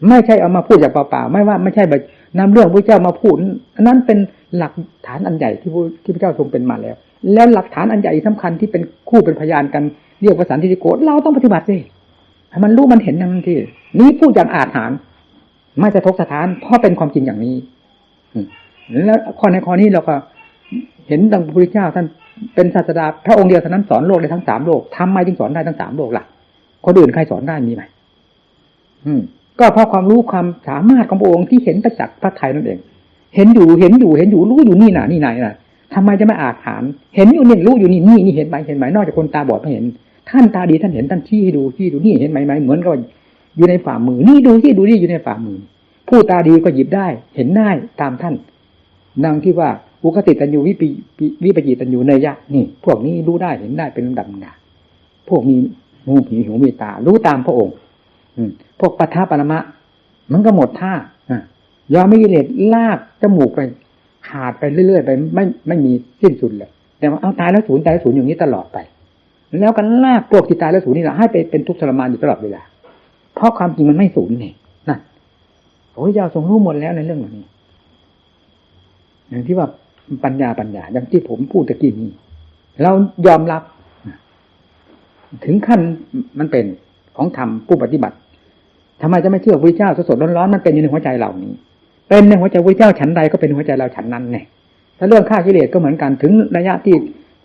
ไม่ใช่เอามาพูดอย่างเปล่าๆไม่ว่าไม่ใช่แบบนำเรื่องพระเจ้ามาพูดอันนั้นเป็นหลักฐานอันใหญ่ที่พระเจ้าทรงเป็นมาแล้วแล้วหลักฐานอันใหญ่สำคัญที่เป็นคู่เป็นพยานกันเรียกว่าสันทิฏฐิโกเราต้องปฏิบัติสิให้มันรู้มันเห็นอย่างนั้นที่นี้พูดอย่างอาถรรพ์ไม่จะทกสถานเพราะเป็นความจริงอย่างนี้แล้วข้อในข้อนี้เราก็เห็นดังพระพุทธเจ้าท่านเป็นศาสดาพระองค์เดียวเท่านั้นสอนโลกได้ทั้ง3โลกทำไมจึงสอนได้ทั้ง3โลกล่ะคนอื่นใครสอนได้มีไหมก็เพราะความรู้ความสามารถของพระองค์ที่เห็นประจักษ์พระทัยนั่นเองเห็นอยู่รู้อยู่นี่น่ะทำไมจะไม่อาถรรพ์เห็นอยู่นี่รู้อยู่นี่เห็นไหมนอกจากคนตาบอดไม่เห็นท่านตาดีท่านเห็นท่านชี้ให้ดูนี่เห็นไหมเหมือนกับอยู่ในฝ่ามือนี่ดูนี่อยู่ในฝ่ามือผู้ตาดีก็หยิบได้เห็นได้ตามท่านดังที่ว่า อุคติตัญญูวิปจิตัญญูเนยยะนี่พวกนี้รู้ได้เห็นได้เป็นลำดับหนาพวกมีหูมีตารู้ตามพระองค์พวกปัทภปรมะมันก็หมดท่ายอมไม่กิเลสลากจมูกไปขาดไปเรื่อยๆไปไม่มีสิ้นสุดเลยแต่ว่าเอาตายแล้วศูนย์อย่างนี้ตลอดไปแล้วกันลากพวกที่ตายแล้วศูนย์นี่แหละให้ไปเป็นทุกข์ทรมานอยู่ตลอดเวลาเพราะความจริงมันไม่ศูนย์นี่นั่นโอ้ยยาวทรงรู้หมดแล้วในเรื่องเหล่านี้อย่างที่ว่าปัญญาอย่างที่ผมพูดตะกี้นี้เรายอมรับถึงขั้นมันเป็นของธรรมผู้ปฏิบัติทำไมจะไม่เชื่อพระเจ้าสดๆร้อนๆมันเป็นอยู่ในหัวใจเรานี้เป็นในหัวใจพระเจ้าฉันใดก็เป็นหัวใจเราฉันนั้นไงถ้าเรื่องฆ่ากิเลสก็เหมือนกันถึงระยะที่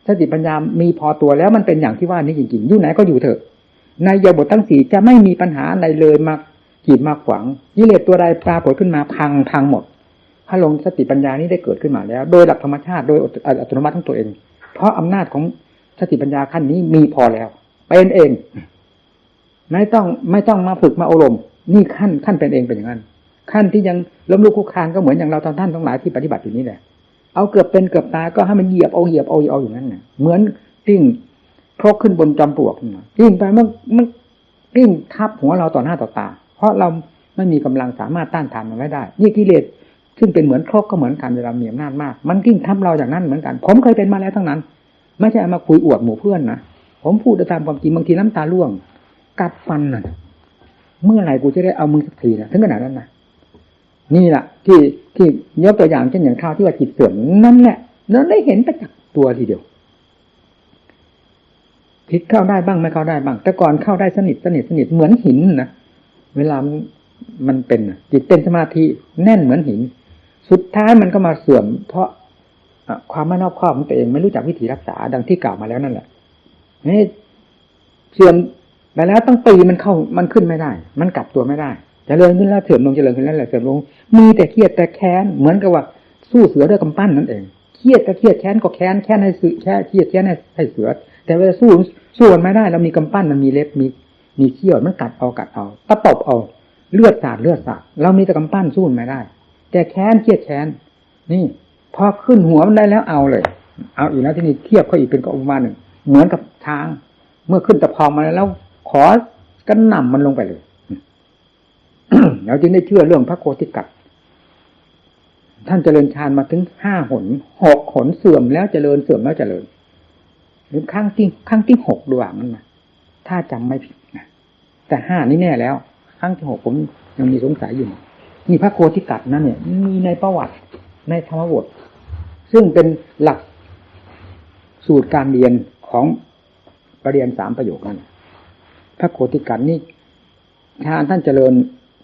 สติปัญญามีพอตัวแล้วมันเป็นอย่างที่ว่านี้จริงๆอยู่ไหนก็อยู่เถอะในยบททั้ง4จะไม่มีปัญหาใดเลยมากีดมาขวางกิเลสตัวใดปรากฏขึ้นมาพังหมดถ้าลงสติปัญญานี้ได้เกิดขึ้นมาแล้วโดยหลักธรรมชาติโดยอัตโนมัติของตัวเองเพราะอำนาจของสติปัญญาขั้นนี้มีพอแล้วเป็นเองไม่ต้องมาฝึกมาอบรมนี่ขั้นเป็นเองเป็นอย่างนั้นขั้นที่ยังล้มลุกคลุกคลานก็เหมือนอย่างเราท่านทั้งหลายที่ปฏิบัติอยู่นี่แหละเอาเกือบเป็นเกือบตายก็ให้มันเหยียบเอาอย่างนั้นน่ะเหมือนกิ้งครกขึ้นบนจอมปลวกกิ้งไปมันกิ้งทับหัวเราต่อหน้าต่อตาเพราะเราไม่มีกำลังสามารถต้านทานมันไว้ได้นี่กิเลสซึ่งเป็นเหมือนครกก็เหมือนกันเวลามีอำนาจมากมันกิ้งทับเราอย่างนั้นเหมือนกันผมเคยเป็นมาแล้วทั้งนั้นไม่ใช่เอามาคุยอวดหมู่เพื่อนนะผมพูดตามความจริงบางทีน้ำตาร่วงกัดฟันน่ะเมื่อไหร่กูจะได้เอามือสักทีนะถึงขนาดนั้นนะนี่แหละที่ยกตัวอย่างเช่นอย่างข้าวที่ว่าจิตเสื่อมนั่นแหละเราได้เห็นประจักษ์ตัวทีเดียวผิดเข้าได้บ้างไม่เข้าได้บ้างแต่ก่อนเข้าได้สนิทเหมือนหินนะเวลามันเป็นจิตเป็นสมาธิแน่นเหมือนหินสุดท้ายมันก็มาเสื่อมเพราะความไม่รอบคอบของตัวเองไม่รู้จักวิธีรักษาดังที่กล่าวมาแล้วนั่นแหละนี่เสื่อมไปแล้วตั้งปีมันขึ้นไม่ได้มันกลับตัวไม่ได้เจริญขึ้นแล้วเสื่อมลงเจริญขึ้นแล้วเสื่อมลงมีแต่เครียดแต่แค้นเหมือนกับว่าสู้เสือด้วยกำปั้นนั่นเองเครียดก็เครียดแค้นก็แค้นให้เสือแค่เครียดแค้นให้เสือแต่เวลาสู้มันไม่ได้เรามีกำปั้นมันมีเล็บมีเขี้ยวมันกัดเอาตะปบเอาเลือดสาดเรามีแต่กำปั้นสู้มันไม่ได้แต่แค้นเครียดแค้นนี่พอขึ้นหัวมันได้แล้วเอาเลยเอาอีกแล้วที่นี่เทียบเขาอีกเป็นกับอุปมาหนึ่งเหมือนกับช้างเมื่อขึ้นตะพองมาแล้วขอกระหน่ำมันลงไปเลย เราจึงได้เชื่อเรื่องพระโคติกัสท่านเจริญฌานมาถึง5 หน 6 หนเสื่อมแล้วเจริญเสื่อมแล้วเจริญหรือครั้งที่6ด้วยมันนะถ้าจำไม่ผิดนะแต่5นี่แน่แล้วครั้งที่6ผมยังมีสงสัยอยู่นี่พระโคติกัสนั่นเนี่ยมีในประวัติในธรรมบทซึ่งเป็นหลักสูตรการเรียนของประเรียน3 ประโยคนั้นพระโคติกัสนี่ท่านเจริญ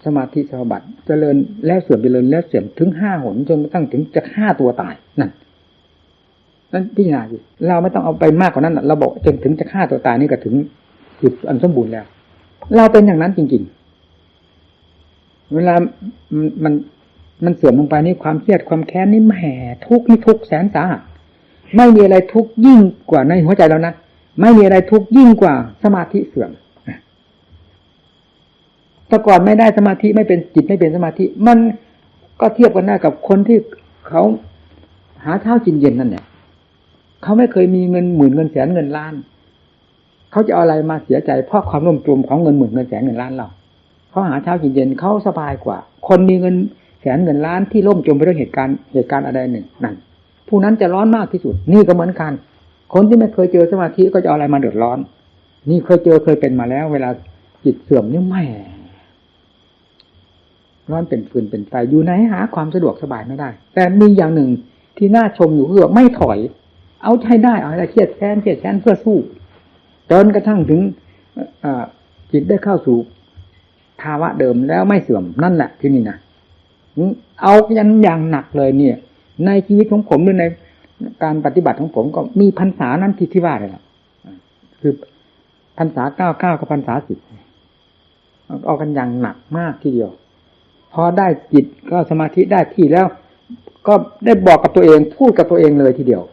สมาธิสมาบัติเจริญแล้วเสื่อมเจริญแล้วเสื่อมถึง5 หนจนกระทั่งถึงจะฆ่าตัวตายนั่นพิจารณาสิเราไม่ต้องเอาไปมากกว่านั้นเราบอกจนถึงจะฆ่าตัวตายนี่ก็ถึงจุดอันสมบูรณ์แล้วเราเป็นอย่างนั้นจริงๆเวลามันเสื่อมลงไปนี่ความเครียดความแค้นนี่แหมทุกข์นี่ทุกข์แสนสาหัสไม่มีอะไรทุกข์ยิ่งกว่าในหัวใจเรานะไม่มีอะไรทุกข์ยิ่งกว่าสมาธิเสื่อมแต่ก่อนไม่ได้สมาธิไม่เป็นจิตไม่เป็นสมาธิมันก็เทียบกันได้กับคนที่เขาหาเช้ากินเย็นนั่นแหละเขาไม่เคยมีเงินหมื่นเงินแสนเงินล้านเขาจะเอาอะไรมาเสียใจเพราะความร่มจมของเงินหมื่นเงินแสนเงินล้านเราเขาหาเช้ากินเย็นเขาสบายกว่าคนมีเงินแสนเงินล้านที่ร่มจมไปด้วยเหตุการณ์อะไรหนึ่งนั่นผู้นั้นจะร้อนมากที่สุดนี่ก็เหมือนกันคนที่ไม่เคยเจอสมาธิก็จะเอาอะไรมาเดือดร้อนนี่เคยเป็นมาแล้วเวลาจิตเสื่อมนี่ไม่ร้อนเป็นฟืนเป็นไฟอยู่ไหนหาความสะดวกสบายไม่ได้แต่มีอย่างหนึ่งที่น่าชมอยู่คือไม่ถอยเอาใช้ได้เอาอะไรเครียดแค้นเพื่อสู้จนกระทั่งถึงจิตได้เข้าสู่ภาวะเดิมแล้วไม่เสื่อมนั่นแหละที่นี่นะเอาอย่างหนักเลยเนี่ยในชีวิตของผมหรือในการปฏิบัติของผมก็มีพรรษานั้นที่ว่าเลยล่ะคือพรรษา9กับพรรษา10เอากันอย่างหนักมากทีเดียวพอได้จิตก็สมาธิได้ที่แล้วก็ได้บอกกับตัวเองพูดกับตัวเองเลยทีเดียว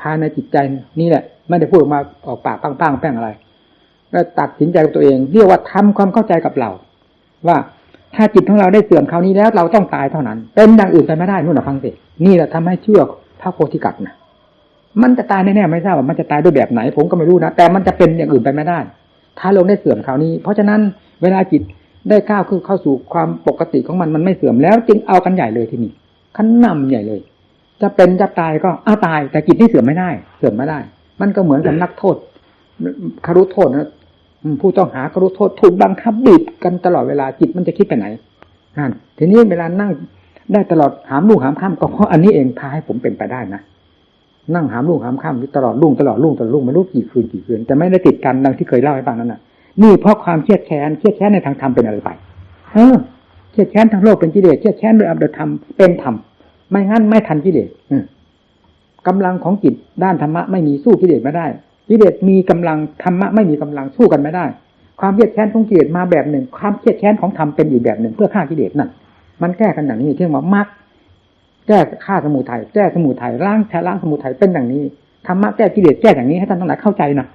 ภายในจิตใจนี่แหละไม่ได้พูดออกมาออกปากปังๆแป้งอะไรแล้วตัดสินใจกับตัวเองเรียกว่าทำความเข้าใจกับเราว่า ถ้าจิตของเราได้เสื่อมคราวนี้แล้วเราต้องตายเท่านั้นเป็นอย่างอื่นไปไม่ได้นู่นน่ะฟังสินี่แหละทำให้เชื่อพระโพธิกัตนะมันจะตายแน่ๆไม่ทราบว่ามันจะตายด้วยแบบไหนผมก็ไม่รู้นะแต่มันจะเป็นอย่างอื่นไปไม่ได้ ถ้าลงได้เสื่อมคราวนี้เพราะฉะนั้นเวลาจิตได้ก้าวเข้าสู่ความปกติของมันไม่เสื่อมแล้วจึงเอากันใหญ่เลยที่นี่ขั้นนำใหญ่เลยจะเป็นจะตายก็เอาตายแต่จิตที่เสื่อมไม่ได้เสื่อมไม่ได้มันก็เหมือนกับนักโทษคารุโทษนะผู้ต้องหาคารุโทษถูกบังคับบีบกันตลอดเวลาจิตมันจะคิดไปไหนทีนี้เวลานั่งได้ตลอดหามรุ่งหามค่ำก็เพราะอันนี้เองพาให้ผมเป็นไปได้นะนั่งหามรุ่งหามค่ำตลอดรุ่งไม่รู้กี่คืนแต่ไม่ได้ติดกันดังที่เคยเล่าให้ฟังนั่นน่ะนี่เพราะความเครียดแค้นในทางธรรมเป็นอะไรไปเครียดแค้นทางโลกเป็นกิเลสเครียดแค้นโดยอำนาจธรรมเป็นธรรมไม่งั้นไม่ทันกิเลสกำลังของจิตด้านธรรมะไม่มีสู้กิเลสไม่ได้กิเลสมีกำลังธรรมะไม่มีกำลังสู้กันไม่ได้ความเครียดแค้นของกิเลสมาแบบหนึ่งความเครียดแค้นของธรรมเป็นอีกแบบหนึ่งเพื่อฆ่ากิเลสนั่นมันแก้กันอย่างนี้ที่ว่ามรรคแก้ฆ่าสมุทัยแก้สมุทัยล้างสมุทัยเป็นอย่างนี้ธรรมะแก้กิเลสแก้อย่างนี้ให้ท่านทั้งหลายเข้าใจนะ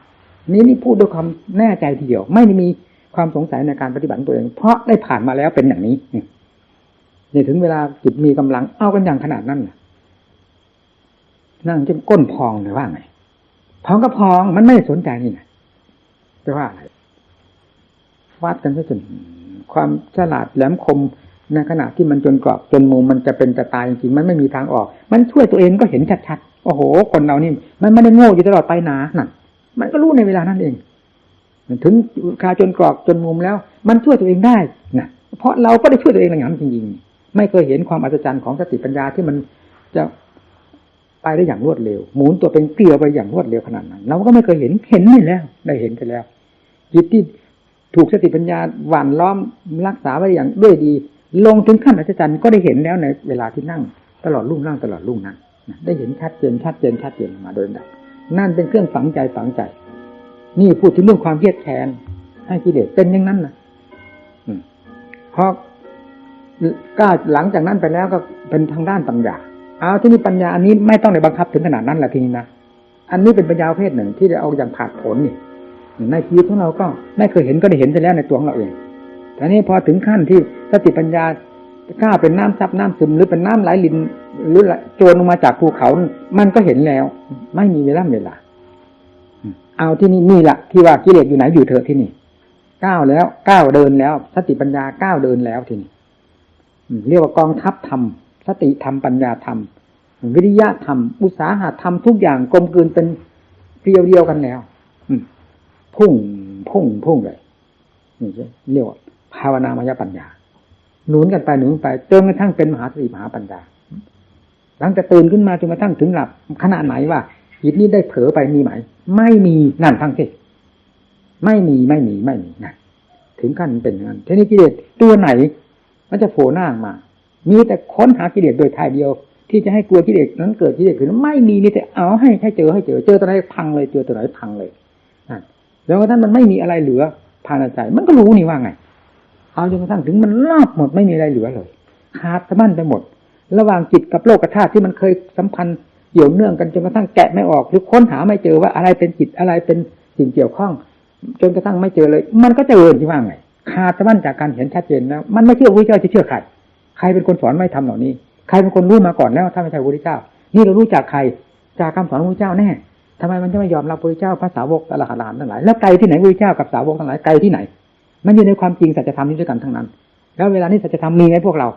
นี่พูดด้วยความแน่ใจทีเดียวไม่ได้มีความสงสัยในการปฏิบัติตัวเองเพราะได้ผ่านมาแล้วเป็นอย่างนี้นี่ถึงเวลาจิตมีกำลังเอากันอย่างขนาดนั้นนั่งจนก้นพองเลยว่าไงพองก็พองมันไม่สนใจนี่นะจะว่าอะไรวัดกันซะจนความฉลาดแหลมคมในขณะที่มันจนกรอบจนมุมมันจะเป็นจะตายจริงๆมันไม่มีทางออกมันช่วยตัวเองก็เห็นชัดๆโอ้โหคนเรานี่มันไม่ได้โง่อยู่ตลอดไปนะนั่นมันก็รู้ในเวลานั้นเองถึงคาจนกรอบจนมุมแล้วมันช่วยตัวเองได้นะเพราะเราก็ได้ช่วยตัวเองอย่างนั้นจริงๆไม่เคยเห็นความอัศจรรย์ของสติปัญญาที่มันจะไปได้อย่างรวดเร็วหมุนตัวเป็นเกลียวไปอย่างรวดเร็วขนาดนั้นเราก็ไม่เคยเห็นนี่แล้วได้เห็นไปแล้วจิตที่ถูกสติปัญญาหว่านล้อมรักษาไว้อย่างด้วยดีลงถึงขั้นอัศจรรย์ก็ได้เห็นแล้วในเวลาที่นั่งตลอดรุ่งนั้นได้เห็นชัดเจนมาโดยลำดับนั่นเป็นเครื่องฝังใจนี่พูดถึงเรื่องความเครียดแค้นให้กิเลสเป็นอย่างนั้นนะพอก็หลังจากนั้นไปแล้วก็เป็นทางด้านปัญญาเอาที่นี่ปัญญาอันนี้ไม่ต้องในบังคับถึงขนาดนั้นแหละทีนี้นะอันนี้เป็นปัญญาประเภทหนึ่งที่ได้เอาอย่างผ่านผลนี่ในชีวิตของเราก็ไม่เคยเห็นก็ได้เห็นไปแล้วในตัวของเราเองแต่นี้พอถึงขั้นที่สติปัญญาก้าวเป็นน้ำซับน้ำซึมหรือเป็นน้ำไหลลินหรือโจรลงมาจากภูเขามันก็เห็นแล้วไม่มีเวลาเอาที่นี่แหละที่ว่ากิเลสอยู่ไหนอยู่เถอะที่นี่ก้าวแล้วก้าวเดินแล้วสติปัญญาก้าวเดินแล้วที่นี่เรียกว่ากองทัพธรรมสติธรรมปัญญาธรรมวิริยะธรรมอุตสาหะธรรมทุกอย่างกลมกลืนเป็นเดียวกันแล้วพุ่งเลยนี่เรียกว่าภาวนามยปัญญาหนุนกันไปจนกระทั่งเป็นมหาสติมหาปัญญาหลังจากตื่นขึ้นมาจนกระทั่งถึงหลับขณะไหนว่าจิตนี้ได้เผลอไปมีไหมไม่มีนั่นฟังสิไม่มีนั่นถึงขั้นเป็นอย่างนั้นทีนี้กิเลสตัวไหนมันจะโผล่หน้ามามีแต่ค้นหากิเลสโดยทางเดียวที่จะให้กลัวกิเลสนั้นเกิดกิเลสขึ้นไม่มีแต่เอาให้เจอตัวไหนพังเลยเจอตัวไหนพังเลยนั่นแล้วท่านมันไม่มีอะไรเหลือภายในใจมันก็รู้นี่ว่าไงเอาจนกระทั่งถึงมันรอบหมดไม่มีอะไรเหลือเลยขาดสะบั้นไปหมดระหว่างจิตกับโลกธาตุที่มันเคยสัมพันธ์เกี่ยวเนื่องกันจนกระทั่งแกะไม่ออกหรือค้นหาไม่เจอว่าอะไรเป็นจิตอะไรเป็นสิ่งเกี่ยวข้องจนกระทั่งไม่เจอเลยมันก็เจอที่ว่าไงขาดสะบั้นจากการเห็นชัดเจนแล้วมันไม่เชื่อพระเจ้าจะเชื่อใครเป็นคนสอนไม่ทำเหล่านี้ใครเป็นคนรู้มาก่อนแล้วถ้าไม่ใช่พระพุทธเจ้านี่เรารู้จากใครจากคำสอนของพระพุทธเจ้าแน่ทำไมมันจะไม่ยอมรับพระพุทธเจ้าพระสาวกอรหันต์ทั้งหลายแล้วไกลที่ไหนพระพุทธเจ้ากับสาวกทั้งหลายไกลที่ไหนมันอยู่ในความจริงสัจธรรมนี้ด้วยกันทั้งนั้นแล้วเวลานี้สัจธรรมมีไหมพวกเรา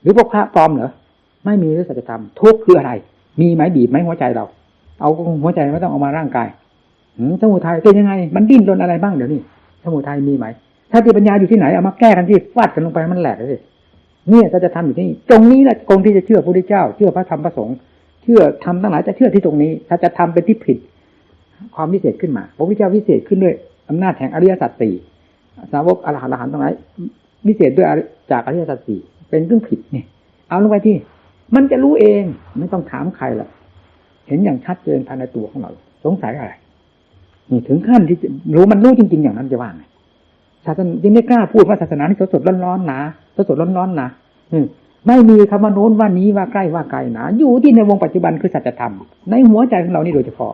หรือพวกพระปลอมเหรอไม่มีหรือสัจธรรมทุกข์คืออะไรมีไหมบีบไหมหัวใจเราเอาหัวใจไม่ต้องเอามาร่างกายสมุทัยเป็นยังไงมันดิ้นรนอะไรบ้างเดี๋ยวนี้สมุทัยมีไหมถ้าปัญญาอยู่ที่ไหนเอามาแก้กันที่ฟาดกันลงไปมันแหลกเลยเนี่ยสัจธรรมอยู่ที่นี่ตรงนี้แหละองค์ที่จะเชื่อพระพุทธเจ้าเชื่อพระธรรมพระสงฆ์เชื่อธรรมทั้งหลายจะเชื่อที่ตรงนี้สัจธรรมเป็นที่ผิดความวิเศษขึ้นมาพระพุทธเจ้าวิเศษขึ้นด้วยอำนาจแห่งอริยสัจสี่สาวกอรหันต์ทั้งหลายวิเศษด้วยจากอริยสัจสี่เป็นเรื่องผิดเนี่ยเอาลงไปที่มันจะรู้เองไม่ต้องถามใครหรอกเห็นอย่างชัดเจนภายในตัวของเราสงสัยอะไรนี่ถึงขั้นที่รู้มันรู้จริงๆอย่างนั้นจะว่าไงศาสนาจึงได้กล้าพูดว่าศาสนานี่สดๆร้อนๆนะสดๆร้อนๆนะไม่มีคำว่าโน้นว่านี้ว่าใกล้ว่าไกลนะอยู่ที่ในวงปัจจุบันคือสัจธรรมในหัวใจของเรานี่โดยเฉพาะ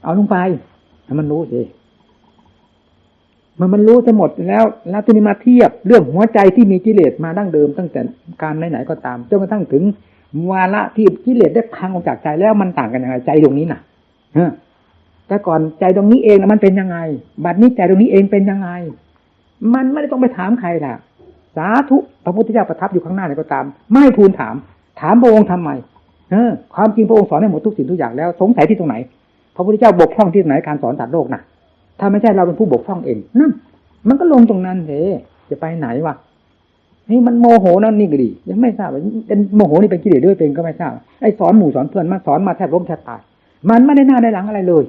เอาลงไปให้มันรู้สิ มันรู้จะหมดแล้วที่นี่มาเทียบเรื่องหัวใจที่มีกิเลสมาดั้งเดิมตั้งแต่การไหนๆก็ตามจนกระทั่งถึงวาระที่กิเลสได้พังออกจากใจแล้วมันต่างกันยังไงใจตรงนี้น่ะแต่ก่อนใจตรงนี้เองมันเป็นยังไงบัดนี้ใจตรงนี้เองเป็นยังไงมันไม่ได้ต้องไปถามใครล่ะสาธุพระพุทธเจ้าประทับอยู่ข้างหน้าเลยก็ตามไม่ทูลถามพระองค์ทำไมความจริงพระองค์สอนให้หมดทุกสิ่งทุกอย่างแล้วสงสัยที่ตรงไหนพระพุทธเจ้าบกพร่องที่ไหนการสอนสัตว์โลกน่ะถ้าไม่ใช่เราเป็นผู้บกพร่องเองนั่นมันก็ลงตรงนั้นเถอะจะไปไหนวะนี่มันโมโหนั่นนี่ก็ดียังไม่ทราบว่าเป็นโมโหนี่เป็นกิเลสด้วยเป็นก็ไม่ทราบไอ้สอนหมู่สอนเพื่อนมาสอนมาแทบล้มแทบตายมันไม่ได้หน้าได้หลังอะไรเลย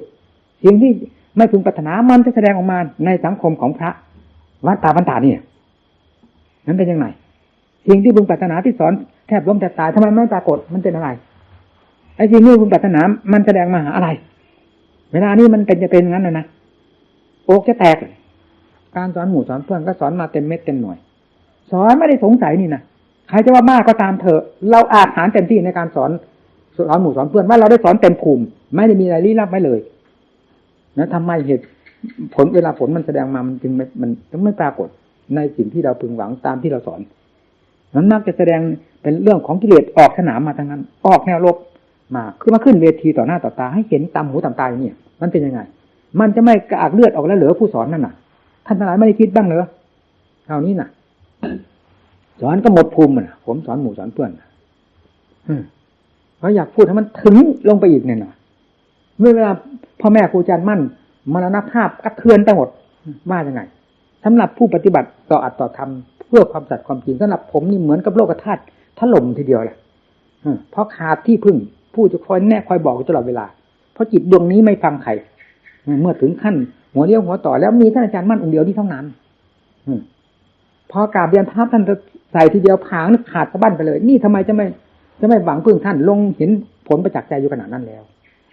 สิ่งที่ไม่พึงปรารถนามันจะแสดงออกมาในสังคมของพระวัดตาบรรดาเนี่ยนั้นเป็นยังไงสิ่งที่พึงปรารถนาที่สอนแทบล้มแทบตายทำไมไม่ปรากฏมันเป็นอะไรไอ้สิ่งนี้พึงปรารถนามันแสดงมาหาอะไรเวลานี้มันจะเป็นงั้นนะอกจะแตกการสอนหมู่สอนเพื่อนก็สอนมาเต็มเม็ดเต็มหน่วยสอนไม่ได้สงสัยนี่นะใครจะว่ามากก็ตามเถอะเราอาจหารเต็มที่ในการสอนหมู่สอนเพื่อนว่าเราได้สอนเต็มภูมิไม่ได้มีอะไรลี้ลับไว้เลยนะทำไมเหตุผลเวลาผลมันแสดงมามันจึงไม่ปรากฏในสิ่งที่เราพึงหวังตามที่เราสอนนั้นมักจะแสดงเป็นเรื่องของกิเลสออกสนามมาทั้งนั้นออกแนวรบมาคือมาขึ้นเวทีต่อหน้าต่อตาให้เห็นตามหูตามตาอย่างนี้มันเป็นยังไงมันจะไม่กระอักเลือดออกแล้วเหลือผู้สอนนั่นน่ะท่านทั้งหลายไม่ได้คิดบ้างเหรอเท่านี้น่ะสอนก็หมดภูมิน่ะผมสอนหมู่สอนเพื่อนเพราะอยากพูดให้มันถึงลงไปอีกเนี่ยนะเมื่อเวลาพ่อแม่ครูอาจารย์มั่นมรณภาพกระเทือนไปหมดว่ายังไงสำหรับผู้ปฏิบัติต่ออัตต่อธรรมเพื่อความสัตย์ความจริงสำหรับผมนี่เหมือนกับโลกธาตุถล่มทีเดียวแหละเพราะขาดที่พึ่งผู้จะคอยแน่คอยบอกตลอดเวลาเพราะจิตดวงนี้ไม่ฟังใครเมื่อถึงขั้นหัวเลี้ยวหัวต่อแล้วมีท่านอาจารย์มั่นองค์เดียวที่เท่านั้นพอกราบเรียนพระท่านใส่ทีเดียวผางขาดสะบั้นไปเลยนี่ทำไมจะไม่หวังพึ่งท่านลงเห็นผลประจักษ์ใจอยู่ขนาดนั้นแล้ว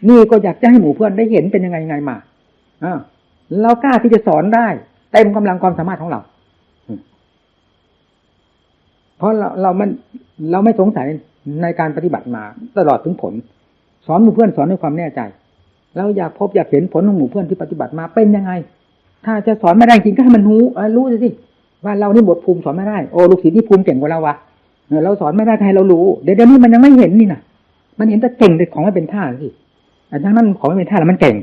นี่ก็อยากจะให้หมู่เพื่อนได้เห็นเป็นยังไงมาเรากล้าที่จะสอนได้เต็มกำลังความสามารถของเราเพราะเราไม่สงสัยในการปฏิบัติมาตลอดถึงผลสอนหมู่เพื่อนสอนด้วยความแน่ใจเราอยากพบอยากเห็นผลของหมู่เพื่อนที่ปฏิบัติมาเป็นยังไงถ้าจะสอนไม่ได้จริงก็ให้มันรู้สิว่าเรานี่บทภูมิสอนไม่ได้โอ้ลูกศิษย์ที่ภูมิเก่งกว่าเราวะเราสอนไม่ได้ให้เรารู้เดี๋ยวนี้มันยังไม่เห็นนี่นะมันเห็นแต่เก่งแต่ของไม่เป็นท่าสิอันนั้นของไม่เป็นท่าแล้วมันเก่ง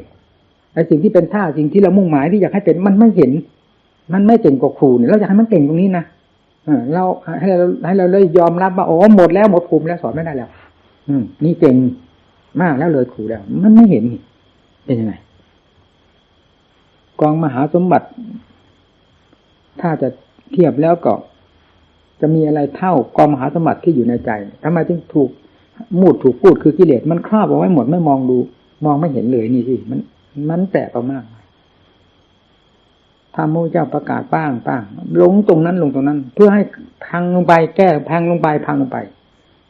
ไอ้สิ่งที่เป็นท่าสิ่งที่เรามุ่งหมายที่อยากให้เป็นมันไม่เห็นมันไม่เก่งกว่าครูเนี่ยเราอยากให้มันเก่งตรงนี้นะเราให้เราเลยยอมรับว่าอ๋อหมดแล้วหมดภูมิแล้วสอนไม่ได้แล้วนี่เก่งมากแล้วเลยครูแล้วมันไม่เห็นเป็นยังไงกองมหาสมบัติถ้าจะเทียบแล้วก็จะมีอะไรเท่ากองมหาสมบัติที่อยู่ในใจทำไมถึงถูกพูดคือกิเลสมันครอบเอาไว้หมดไม่มองดูมองไม่เห็นเลยนี่สิมันแตกออกมากถ้าพระเจ้าประกาศป้างลงตรงนั้นเพื่อให้พังลงไปแก้พังลงไป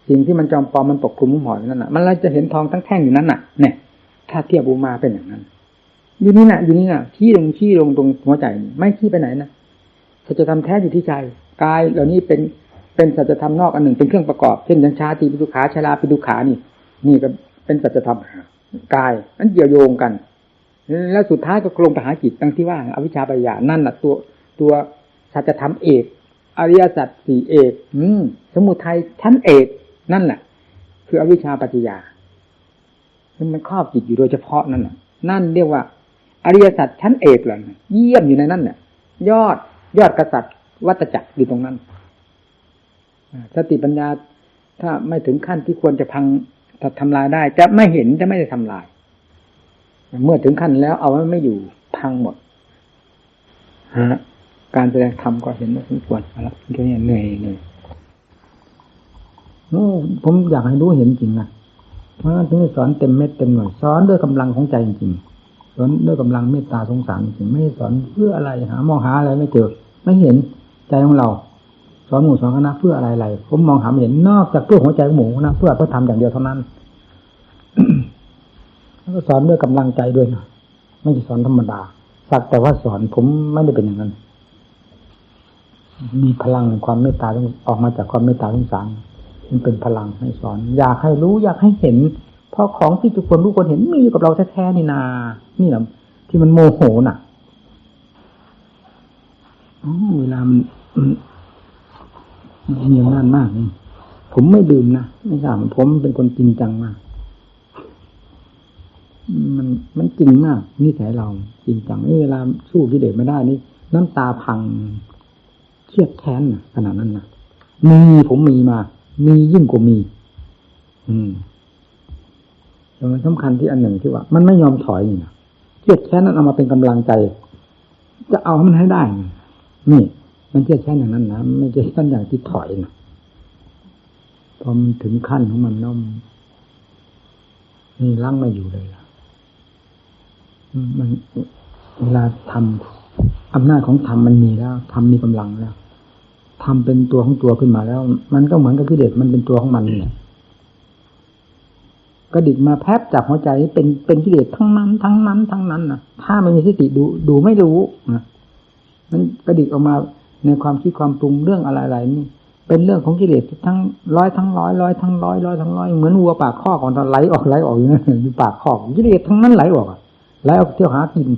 สิ่งที่มันจอมปลอมมันปกคลุมหุ้มห่อนั่นน่ะมันเราจะเห็นทองทั้งแท่งอยู่นั้นน่ะเนี่ยถ้าเทียบอุมาเป็นอย่างนั้นอยู่นี่น่ะชี้ลงตรงหัวใจไม่ชี้ไปไหนนะสัจธรรมแท้อยู่ที่ใจกายเหล่านี้เป็นสัจธรรมนอกอันหนึ่งเป็นเครื่องประกอบเช่นอย่างชาติปิทุขาชราปิทุขานี่ก็เป็นสัจธรรมกายนั้นเกี่ยวโยงกันแล้วสุดท้ายก็ลงไปหาจิตตั้งที่ว่าอวิชชาปัญญานั่นแหละตัวสัจธรรมเอกอริยสัจสี่เอกสมุทัยชั้นเอกนั่นแหละคืออวิชชาปัจจยามันครอบจิตอยู่โดยเฉพาะนั่นเรียกว่าอริยสัจชั้นเอกเลยเยี่ยมอยู่ในนั้นเนี่ยยอดกษัตริย์วัฏจักรอยู่ตรงนั้นสติปัญญาถ้าไม่ถึงขั้นที่ควรจะพังทำลายได้จะไม่เห็นจะไม่ได้ทำลายเมื่อถึงขั้นแล้วเอาไว้ไม่อยู่พังหมดการแสดงธรรมก็เห็นว่าสมควรแล้วแค่นี้เหนื่อยผมอยากให้รู้เห็นจริงนะเพราะฉะนั้นถึงสอนเต็มเม็ดเต็มหน่วยสอนด้วยกำลังของใจจริงสอนด้วยกำลังเมตตาสงสารจริงไม่สอนเพื่ออะไรมองหาอะไรไม่เจอไม่เห็นใจของเราสอนหมู่สอนคณะเพื่ออะไรผมมองหาไม่เห็นนอกจากเพื่อหัวใจของหมู่นะเพื่อทำอย่างเดียวเท่านั้น แล้วก็สอนด้วยกำลังใจด้วยนะไม่ใช่สอนธรรมดาสักแต่ว่าสอนผมไม่ได้เป็นอย่างนั้นมีพลังความเมตตาออกมาจากความเมตตาสงสารมันเป็นพลังให้สอนอยากให้รู้อยากให้เห็นเพราะของที่ทุกคนรู้คนเห็นมีอยู่กับเราแท้ๆนี่นานี่แหละที่มันโมโหน่ะ เวลามันมีอำนาจมากนี่ผมไม่ดื่มนะไม่ทราบผมเป็นคนจริงจังมากมันจริงมากนิสัยเราจริงจังเวลาสู้กิเลสไม่ได้นี่น้ำตาพังเครียดแค้นขนาดนั้นนะผมมีมามียิ่งกว่ามีแต่มันสำคัญที่อันหนึ่งที่ว่ามันไม่ยอมถอยนี่นะเครียดแค้นนั้นเอามาเป็นกำลังใจจะเอามันให้ได้นี่มันเครียดแค้นอย่างนั้นนะไม่ใช่ขั้นอย่างที่ถอยนะพอมันถึงขั้นของมันน้อมนี่ล้างไม่อยู่เลยล่ะมันเวลาทำอำนาจของธรรมมันมีแล้วธรรมมีกำลังแล้วธรรมเป็นตัวของตัวขึ้นมาแล้วมันก็เหมือนกับกิเลสมันเป็นตัวของมันเนี่ยกระดิกมาแพบจับหัวใจเป็นกิเลสทั้งนั้นนะถ้าไม่มีสติดูไม่รู้นะมันกระดิกออกมาในความคิดความปรุงเรื่องอะไรๆนี่เป็นเรื่องของกิเลสทั้งร้อยทั้งร้อยเหมือนวัวปากคอกของตอนไหลออกอยู่นั่นอยู่ปากคอกกิเลสทั้งนั้นไหลออกเที่ยวหากิน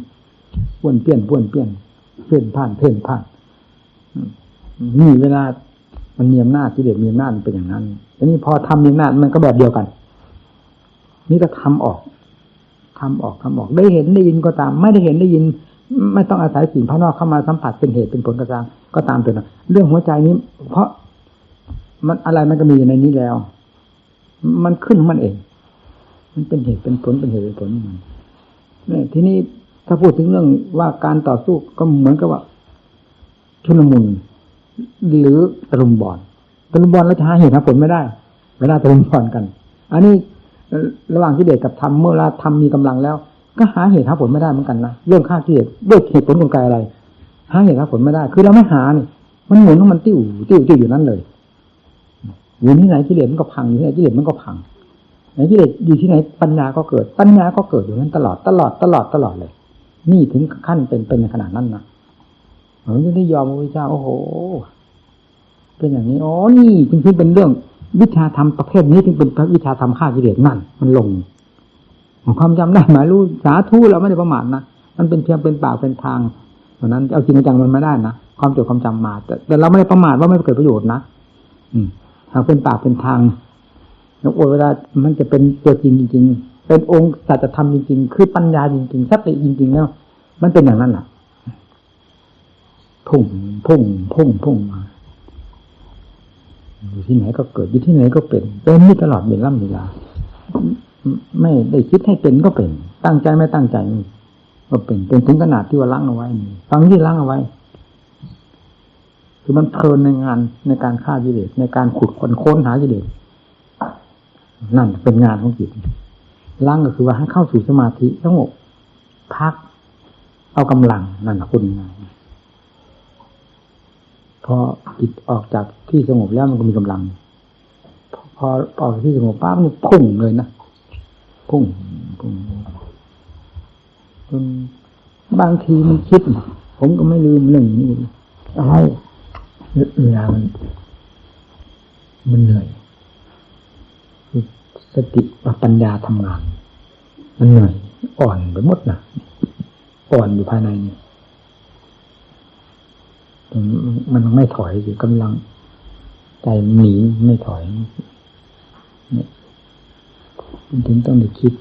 ป้วนเปี้ยนเพ่นพ่านนี่เวลามันมีอำนาจกิเลสมีอำนาจเป็นอย่างนั้นแล้วนี่พอทำมีอำนาจมันก็แบบเดียวกันนี่ก็ทำออกได้เห็นได้ยินก็ตามไม่ได้เห็นได้ยินไม่ต้องอาศัยสิ่งภายนอกเข้ามาสัมผัสเป็นเหตุเป็นผลก็ตามเถอะนะเรื่องหัวใจนี้เพราะมันอะไรมันก็มีอยู่ในนี้แล้วมันขึ้นของมันเองมันเป็นเหตุเป็นผลมันนี่ทีนี้ถ้าพูดถึงเรื่องว่าการต่อสู้ก็เหมือนกับว่าชุลมุนหรือตะลุมบอลแล้วจะหาเหตุหาผลไม่ได้เวลาตะลุมบอลกันอันนี้ระหว่างกิเลสกับธรรมเมื่อเราธรรมมีกำลังแล้วก็หาเหตุหาผลไม่ได้เหมือนกันนะเรื่องฆ่ากิเลสด้วยเหตุผลกลไกอะไรหาเหตุหาผลไม่ได้คือเราไม่หานี่มันหมุนของมันติ้วอยู่นั้นเลยอยู่ที่ไหนกิเลสมันก็พังอยู่ที่ไหนกิเลสมันก็พังไหนกิเลสอยู่ที่ไหนปัญญาก็เกิดอยู่นั้นตลอดเลยนี่ถึงขั้นเป็นในขนาดนั้นนะผมจะได้ยอมพระพุทธเจ้าโอ้โหเป็นอย่างนี้นี่จริงๆเป็นเรื่องวิชาธรรมประเภทนี้จึงเป็นวิชาธรรมฆ่ากิเลสนั่นมันลงความจำได้หมายรู้สาธุเราไม่ได้ประมาทนะมันเป็นเพียงเป็นปากเป็นทางเพราะนั้นเอาจริงจังมันไม่ได้นะความจดความจำมาแต่เราไม่ได้ประมาทว่าไม่เกิดประโยชน์นะหากเป็นปากเป็นทางแล้วเวลามันจะเป็นตัวจริงเป็นองค์สัจธรรมจริงๆคือปัญญาจริงๆสติจริงๆแล้วมันเป็นอย่างนั้นแหละพุ่งมาอยู่ที่ไหนก็เกิดอยู่ที่ไหนก็เป็นนี่ตลอดเวลาไม่ได้คิดให้เป็นก็เป็นตั้งใจไม่ตั้งใจก็เป็นถึงขนาดที่ว่าล้างเอาไว้ฟังที่ล้างเอาไว้คือมันเพลินในงานในการฆ่ากิเลสในการขุดค้นหากิเลสนั่นเป็นงานของจิตล้างก็คือว่าให้เข้าสู่สมาธิสงบพักเอากำลังนั่นนะคุณงานพอจิตออกจากที่สงบแล้วมันก็มีกำลังพอออกจากที่สงบปั๊บมันพุ่งเลยนะพุ่งจนบางทีมันคิดผมก็ไม่ลืมเรื่องนี้อะไรเวลามันเหนื่อยสติปัญญาทำงานมันเหนื่อยอ่อนไปหมดนะอ่อนอยู่ภายในนี่มันไม่ถอยอยู่กำลังใจหนีไม่ถอยเนี่ยถึงต้องได้คิด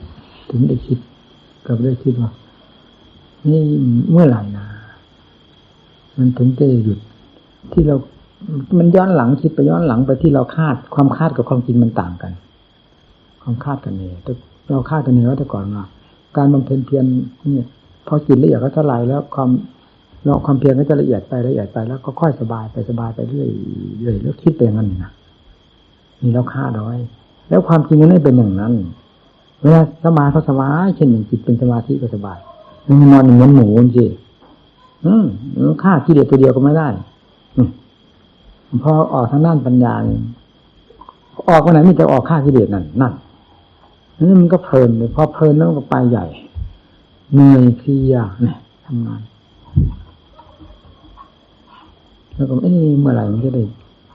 กับได้คิดว่านี่เมื่อไหร่นะมันถึงจะหยุดที่เรามันย้อนหลังคิดไปย้อนหลังไปที่เราความคาดกับความจริงมันต่างกันความคาดกันเนี่ยเราคาดกันเนี่ยว่าแต่ก่อนว่าการบำเพ็ญเพียรเนี่ยพอจิตละเอียดก็เท่าไหร่แล้วความเพียรก็จะละเอียดไปแล้วก็ค่อยสบายไปเรื่อยแล้วคิดไปอย่างนั้นนะนี่เราคาดเอาไว้แล้วความจริงมันไม่เป็นอย่างนั้นเวลาสมาธิก็สบายเช่นอย่างจิตเป็นสมาธิก็สบายมันนอนเหมือนหมูสิฆ่ากิเลสตัวเดียวก็ไม่ได้พอออกทางด้านปัญญาออกวันไหนมันจะออกฆ่ากิเลสนั่นนี่มันก็เพลินเลยพอเพลินแล้วมันก็ไปใหญ่เหนื่อยเพลียเนี่ยทำงานแล้วก็เมื่อไหร่มันจะได้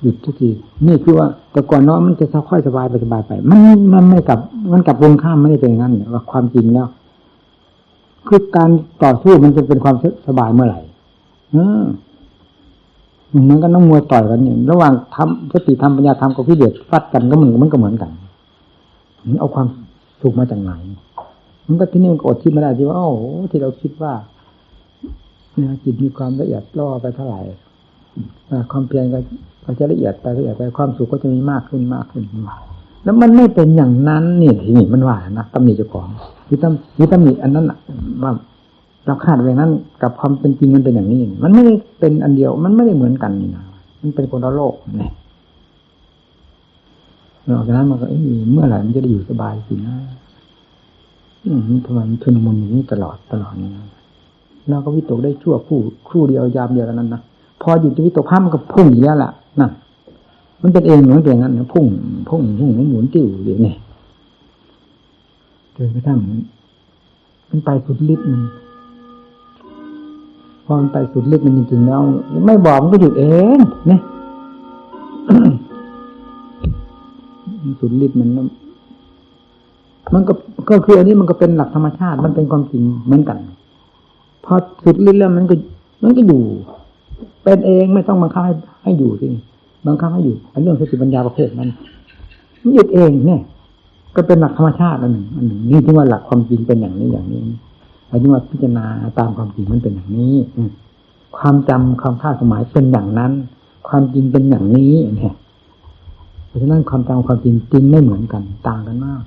หยุดสักทีนี่คือว่าแต่ก่อนเนาะมันจะค่อยสบายไปมันไม่กลับมันกลับวงข้ามไม่ได้เป็นงั้นว่าความจริงแล้วคือการต่อสู้มันจะเป็นความสบายเมื่อไหร่ เหมือนกับนักมวยต่อยกันเนี่ยระหว่างทำสติธรรมปัญญาธรรมกับกิเลสฟัดกันก็มันก็เหมือนกันมันเอาความสุขมาจากไหนมันก็ที่นี่มันอดคิดไม่ได้ที่ว่าโอ้โหที่เราคิดว่าเนี่ยจิตมีความละเอียดล่อไปเท่าไหร่ความเพียรก็จะละเอียดไปละเอียดไปความสุขก็จะมีมากขึ้นแล้วมันไม่เป็นอย่างนั้นนี่ทีนี้มันว่านะตำหนิเจ้าของคือตำหนิอันนั้นว่าเราคาดไว้นั้นกับความเป็นจริงมันเป็นอย่างนี้มันไม่ได้เป็นอันเดียวมันไม่ได้เหมือนกันนี่นะมันเป็นคนละโลกนี่นอกจากนั้นมันก็เมื่อไหร่มันจะได้อยู่สบายสินะทำไมมันชุนมุนอย่างนี้ตลอดนี่นะเราก็วิตกได้ชั่วครู่เดียวยามเดียวนั้นนะพอหยุดวิตกภาพมันก็พุ่งอย่างนี้แหละนั่นมันเป็นเองเหมือนเป็นงั้นนะพุ่งหมุนติ้วเดี๋ยวนี้จนกระทั่งมันไปสุดฤทธิ์มันพอมันไปสุดฤทธิ์มันจริงๆแล้วไม่บอกมันก็หยุดเองเนี่ย สุดฤทธิ์มันก็คืออันนี้มันก็เป็นหลักธรรมชาติมันเป็นความจริงเหมือนกันพอสุดฤทธิ์แล้วมันก็อยู่เป็นเองไม่ต้องบังคับให้อยู่สิบังคับให้อยู่เรื่องสติปัญญาประเภทนั้นมันหยุดเองเนี่ยก็เป็นหลักธรรมชาติอันหนึ่งนี่ที่ว่าหลักความจริงเป็นอย่างนี้อันนี้ว่าพิจารณาตามความจริงมันเป็นอย่างนี้ความจำความคาดหมายเป็นอย่างนั้นความจริงเป็นอย่างนี้เนี่ยเพราะฉะนั้นความจำความจริงไม่เหมือนกันต่างกันมาก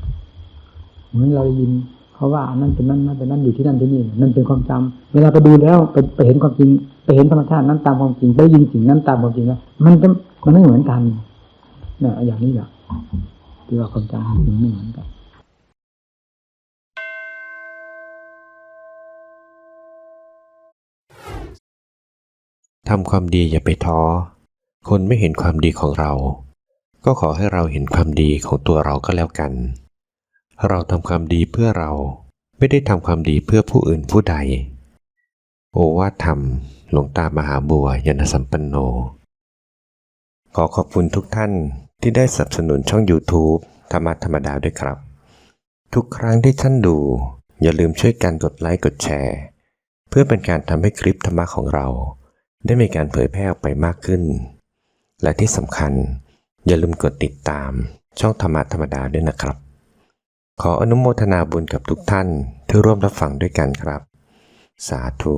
เหมือนเรายินเขาว่านั่นเป็นนั่นนั่นเป็นนั่นอยู่ที่นั่นที่นี่นั่นเป็นความจำเวลาไปดูแล้วไปเห็นความจริงไปเห็นธรรมชาตินั้นตามความจริงได้ยินสิ่งนั้นตามความจริงแล้วมันไม่เหมือนกันเนี่ยอย่างนี้แหละที่ว่าความจำไม่เหมือนกัน ทำความดีอย่าไปท้อคนไม่เห็นความดีของเราก็ขอให้เราเห็นความดีของตัวเราก็แล้วกันเราทำความดีเพื่อเราไม่ได้ทำความดีเพื่อผู้อื่นผู้ใดโอวาทธรรมหลวงตามหาบัวยานสัมปันโนขอขอบคุณทุกท่านที่ได้สนับสนุนช่อง YouTube ธรรมะธรรมดาด้วยครับทุกครั้งที่ท่านดูอย่าลืมช่วยกันกดไลค์กดแชร์เพื่อเป็นการทำให้คลิปธรรมะของเราได้มีการเผยแพร่ออกไปมากขึ้นและที่สำคัญอย่าลืมกดติดตามช่องธรรมะธรรมดาด้วยนะครับขออนุโมทนาบุญกับทุกท่านที่ร่วมรับฟังด้วยกันครับสาธุ